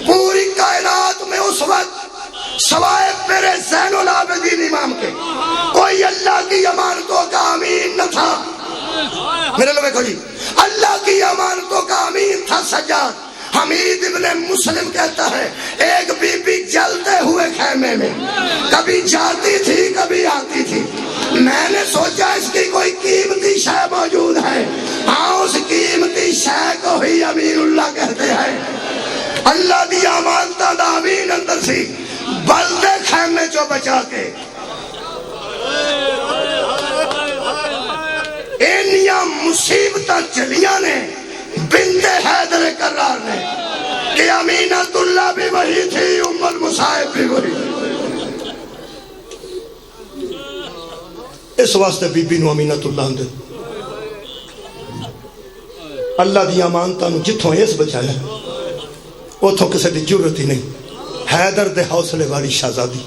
پوری کائنات میں اس وقت سوائے میرے زین العابدین امام کے کوئی اللہ کی امانتوں کا امین نہ تھا۔ میرے لوگ دیکھو جی، اللہ کی امانتوں کا امین تھا سجاد۔ حمید ابن مسلم کہتا ہے ایک بی بی جلتے ہوئے خیمے میں کبھی جاتی تھی کبھی آتی تھی، میں نے سوچا اس کی کوئی قیمتی شے موجود ہے، ہاں اس قیمتی شے کو ہی امین اللہ کہتے ہیں۔ اللہ دی امانتاں دا امین اندر سی، بلدے خیمے چو بچا کے اینیاں مصیبتاں چلیاں نے بنت حیدر کرار نے کہ امینت اللہ بھی وہی تھی، ام المصائب بھی وہی تھی۔ اس واسطے بی بی نو امینت اللہ اندر اللہ دی امانتاں نو جتھوں اس بچایا اتھوں کسے دی جرت ہی نہیں۔ حیدر دے حوصلے والی شہزادی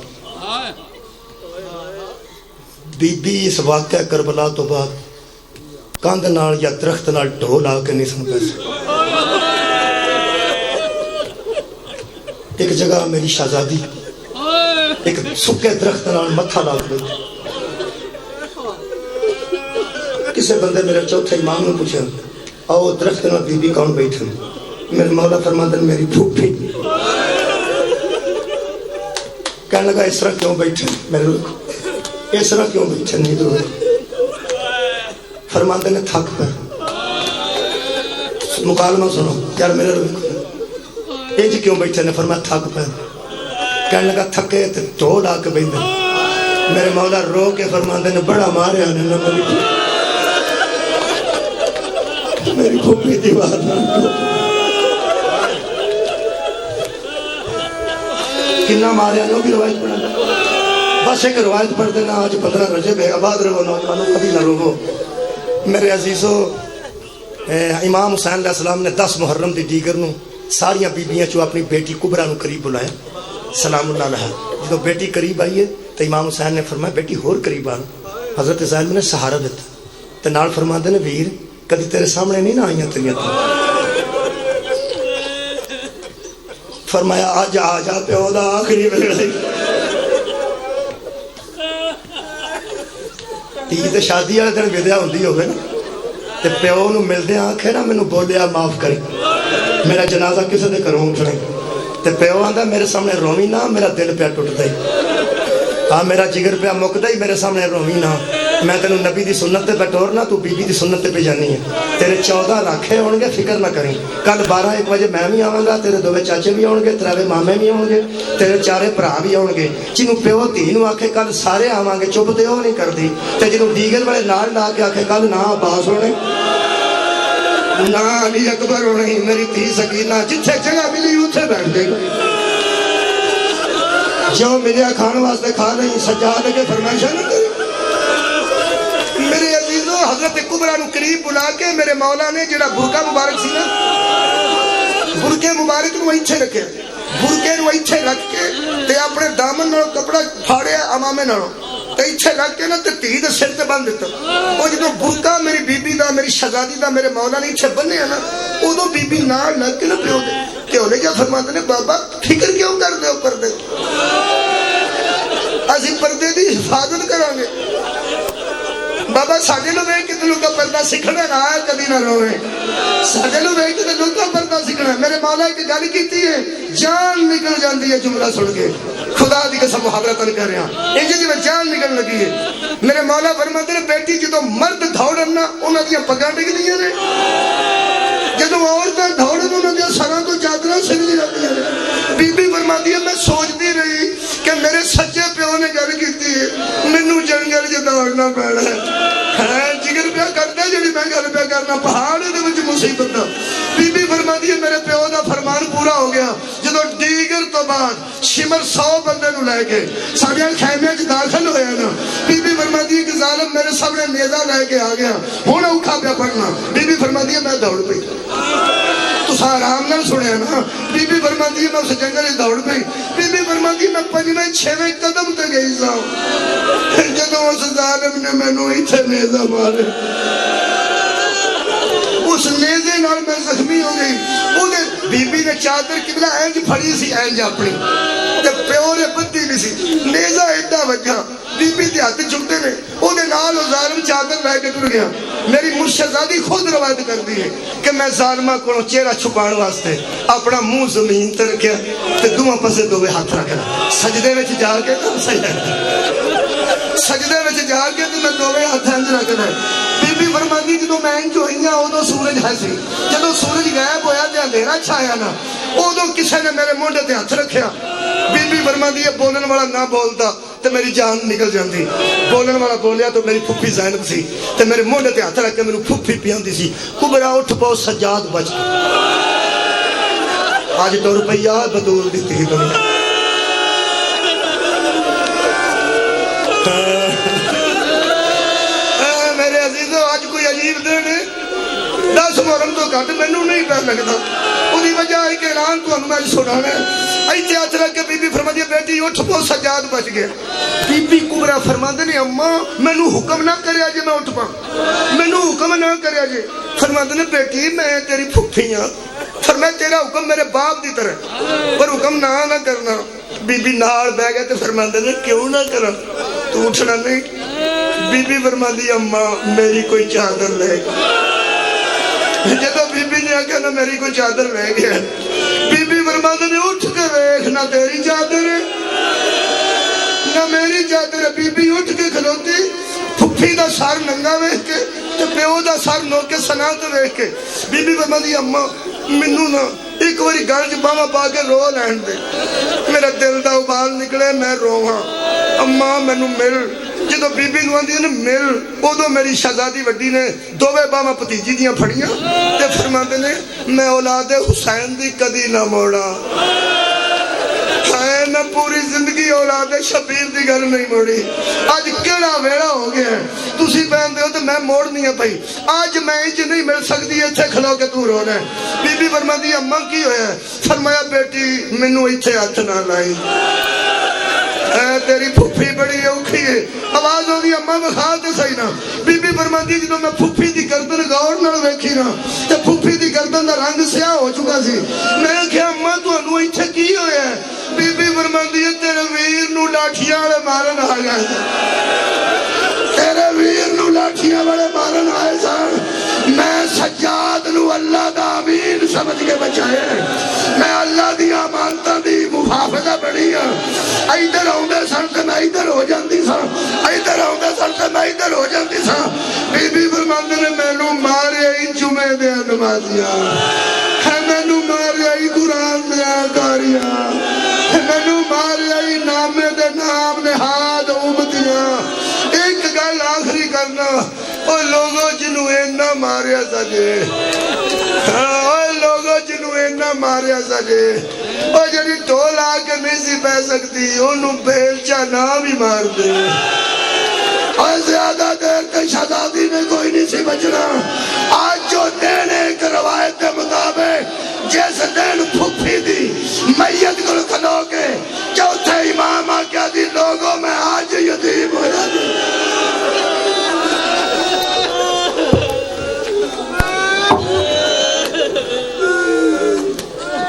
بی بی اس واقعہ کربلا تو بعد کاندھ نال یا درخت نال ڈھول آ کے نہیں سن پیسے۔ ایک جگہ میری شہزادی ایک سکے درخت نال متھا لا کے بیٹھی، کسے بندے میرے چوتھے امام نے پوچھا آؤ درخت نال بی بی کون بیٹھے؟ میرے مولا فرماندن میری پھوپھی۔ کہنے لگا اس طرح کیوں بیٹھے؟ میرے لوگ اس طرح کیوں بیٹھے؟ نہیں دو فرماندے نے تھک پر مکالمہ سنو یار، میرے لوگ انج کیوں بیٹھے نے؟ فرمایا تھک پر۔ کہنے لگا تھکے تو ڈھول آ کے بیٹھے، میرے مولا رو کے فرماندے نے بڑا مارے آنے نہ میری پھوپھی دیوار نہ کنا مارے آنے بھی روایت پڑھا، بس ایک روایت پڑھ دینا آج 15 رجب ہے، آباد رہو نوجوانوں کبھی نہ رو۔ میرے عزیزو امام حسین علیہ السلام نے 10 محرم دی دیگر نو ساریاں بیبیاں چو اپنی بیٹی کبرا نو قریب بلایا سلام اللہ علیہ۔ جب بیٹی قریب آئی ہے تو امام حسین نے فرمایا بیٹی ہور قریب آنا، حضرت زینب نے سہارا دیتا تو نال فرماندے نے ویر کدی تیرے سامنے نہیں نہ آئیاں تیریاں فرمایا اج آ جا پیو دا آخری ویلا تی تے شادی والے دن ودیا ہوندی ہوے نا تے پیو نو ملدے آکھے نا مینوں بولیا معاف کری میرا جنازہ کسے دے گھروں اٹھنا تے پیو آندا میرے سامنے روویں نہ میرا دل پیا ٹوٹدا ہاں میرا جگر پیا مکدا ہی میرے سامنے روویں نہ میں تینوں نبی دی سنت تے بٹورنا تو بی بی دی سنت تے پہ جانی ہے تیرے 14 راکھے ہون گے فکر نہ کریں کل 12-1 بجے میں بھی آواں گا تیرے 2 چاچے بھی آؤں گے تیرے مامے بھی آؤں گے تیرے 4 بھرا بھی آؤں گے جنوں پیو دھی نوں آکھے کل سارے آواں گے چپ تے او نہیں کردی تے جنوں ڈیگل والے نال لا کے آکھے کل نہ عباس ہونے نہ علی اکبر ہونے میری دھی سکینہ جتھے جگہ ملی اوتھے بیٹھ گئی جو ملیا کھان واسطے کھا نہیں سجاد کے فرمائشاں نہ کرے میرے عزیزو حضرت کبرا نو قریب بلا کے میرے مولا نے جڑا برقع مبارک سی نا برقع مبارک نو ایتھے رکھے برقے نو ایتھے رکھ کے تے اپنے دامن نال کپڑا پھاڑیا امامے نالوں تے ایتھے رکھ کے نا تے دھی دے سر تے بن دتا او جدوں برقع میری بی بی دا میری شہزادی دا میرے مولا نے ایتھے بنیا نا اودوں بی بی نال لگ کے نا پیو دے تے اونے کیا فرماتے نے بابا فکر کیوں کر دے اوپر دے اسی پردے دی حفاظت کران گے بابا ساڈے لو ویکھ کے تے لوکاں پردہ سکھنا نہ کبھی نہ روے ساڈے لو ویکھ کے تے لوکاں پردہ سکھنا میرے مولا ایک گل کیتی ہے جان نکل جاندی ہے جملہ سن کے خدا دی قسم محاورتن کر رہا انج جی میں جان نکل لگی ہے میرے مولا فرماتے نے بیٹی جدوں مرد دوڑن نا انہاں دیاں پگاں ڈگدیاں نے جدوں عورتاں دوڑن انہاں دیاں سراں تو چادراں سجدی جاندیاں نے بی بی فرماتی ہے میں سوچتی رہی کہ میرے سچے پیو نے گل کیتی ہے مینوں جنگل وچ دوڑنا پینا ہے جگر پیا کردا جڑی میں گل پیا کرنا پہاڑ دے وچ مصیبت بی بی فرماتی ہے میرے پیو دا فرمان پورا ہو گیا جدوں دیگر تو بعد شمر 100 بندے نو لے کے ساڈے خیمے وچ داخل ہویا نا بی بی فرماتی ہے کہ ظالم میرے سامنے نیزہ لے کے آ گیا ہن اوکھا پیا پڑنا بی بی فرماتی ہے میں دوڑ پئی تساں آرام نال سنیا نا بی بی فرماتی ہے میں اس جنگل وچ دوڑ پئی بی بی فرماتی ہے میں 5ویں 6ویں قدم تے گئی سا جدوں اس ظالم نے مینوں ایتھے نیزہ مارے اس نیزے نال میں زخمی ہو گئی اودے بی بی نے چادر قبلہ اینج پھڑی سی اینج اپنی تے پیو نے بدی بھی سی نیزہ ایڈا وجھا بی بی دے ہاتھ چکتے نے اودے نال او ظالم چادر لے کے ٹر گیا میری مرشدزادی خود روایت کرتی ہے کہ میں ظالمہ کو چہرہ چھپان واسطے اپنا منہ زمین تے رکھیا تے دوواں پاسے دوویں ہاتھ رکھنا سجدے وچ جا کے سجدے وچ جا کے تے میں دوویں ہاتھ انج رکھنا بی بی فرماندی جدوں میں انج ہوئیاں اودوں سورج ہے سی جدوں سورج غائب ہویا تے اندھیرا چھایا نا اودوں کسے نے میرے مونڈے تے ہاتھ رکھیا بی بی فرماندی ہے بولن والا نہ بولدا تے میری جان نکل جاندی بولن والا بولیا تو میری پھپھی زینب سی تے میرے مونڈے تے ہاتھ رکھ کے مینوں پھپھی پیاندی سی کبرا اٹھ پاؤ سجاد بچ آج تو روپیہ بدول دیتی دنیا میرے عزیزو آج کوئی عجیب دن ہے 10 محرم تو گھٹ مینوں نہیں پہ لگتا اودی وجہ ایک اعلان تانوں میں سنانا ہے ایتھے ہاتھ رکھ کے بی بی فرماندی ہے بیٹی اٹھ پاؤ سجاد بچ گیا بی بی کبرا فرماندے نے اماں مینوں حکم نہ کریا جے میں اٹھ پاں مینوں حکم نہ کریا جے فرماندے نے بیٹی میں تیری پھپھی ہاں فرمایا تیرا حکم میرے باپ دی طرح پر حکم نہ کرنا بی بی نال بیٹھ گئے تے فرماندے نے کیوں نہ کراں تو اٹھنا نہیں بی بی فرماندی اماں میری کوئی چادر لے جدو بی بی نے آکھیا نا میری کوئی چادر لے گیا بی بی فرماندے نے اٹھ کے ویکھ نہ تیری چادر ہے نہ میری چادر ہے بی بی اٹھ کے کھلوتی پھپھی دا سر ننگا ویکھ کے تے پیو دا سر نوک کے سنا تے ویکھ کے بی بی فرماندی اماں مینوں نا ایک واری گل چ باواں پا کے رو لین دے میرا دل دا ابال نکلے میں روواں اماں مینوں مل جدو بی بی نوں آندی نے مل اودوں میری شہزادی وڈی نے دوویں باواں بھتیجی دیاں پھڑیاں تے فرماندے نے میں اولاد حسین دی کدی نہ موڑا ہے میں پوری زندگی اولاد شبیر دی گل نہیں موڑی اج کیڑا ویڑا ہو گیا تسی پہندے ہو تے میں موڑنی ہے بھائی اج میں انج نہیں مل سکتی ایتھے کھلو کے تو رونا ہے بی بی فرماندی اماں کی ہویا ہے فرمایا بیٹی مینوں ایتھے ہاتھ نہ لائی تیری پھپھی بڑی اوکھی ہے. آواز ہوگی اما بخا تے صحیح نا. بی بی فرماندی جدوں میں پھپھی دی گردن غور نال ویکھی نا تے پھپھی دی گردن دا رنگ سیاہ ہو چکا سی. میں آکھیا اما تانوں ایتھے کی ہویا ہے؟ بی بی فرماندی ہے تیرے ویر نو لاٹھیاں والے مارن آ گئے. تیرے ویر نو لاٹھیاں والے مارن آئے سن. میں سجاد نو اللہ دا امین سمجھ کے بچایا. میں اللہ دی امانتاں دی محافظہ بنی ہاں. ادھر آؤندے سن تے میں ادھر ہو جاندی سا, ادھر آؤندے سن تے میں ادھر ہو جاندی سا. بی بی فرماندے نے مینوں ماریا ہی جمعے دے نمازیاں, مینوں ماریا ہی قرآن دیا کاریاں, مینوں ماریا ہی نامے دے نام نہاد امتیاں. ایک گل آخری کرنا, او لوگوں جنوں اینا ماریا سجے, او لوگوں جنوں اینا ماریا سجے, او جڑی ٹول آ کے نہیں سی پہ سکتی انہوں بیلچا نام ہی مار دے. اور زیادہ دیر تے شہزادی میں کوئی نہیں سی بچنا. آج جو دین ایک روایت کے مطابق جس دن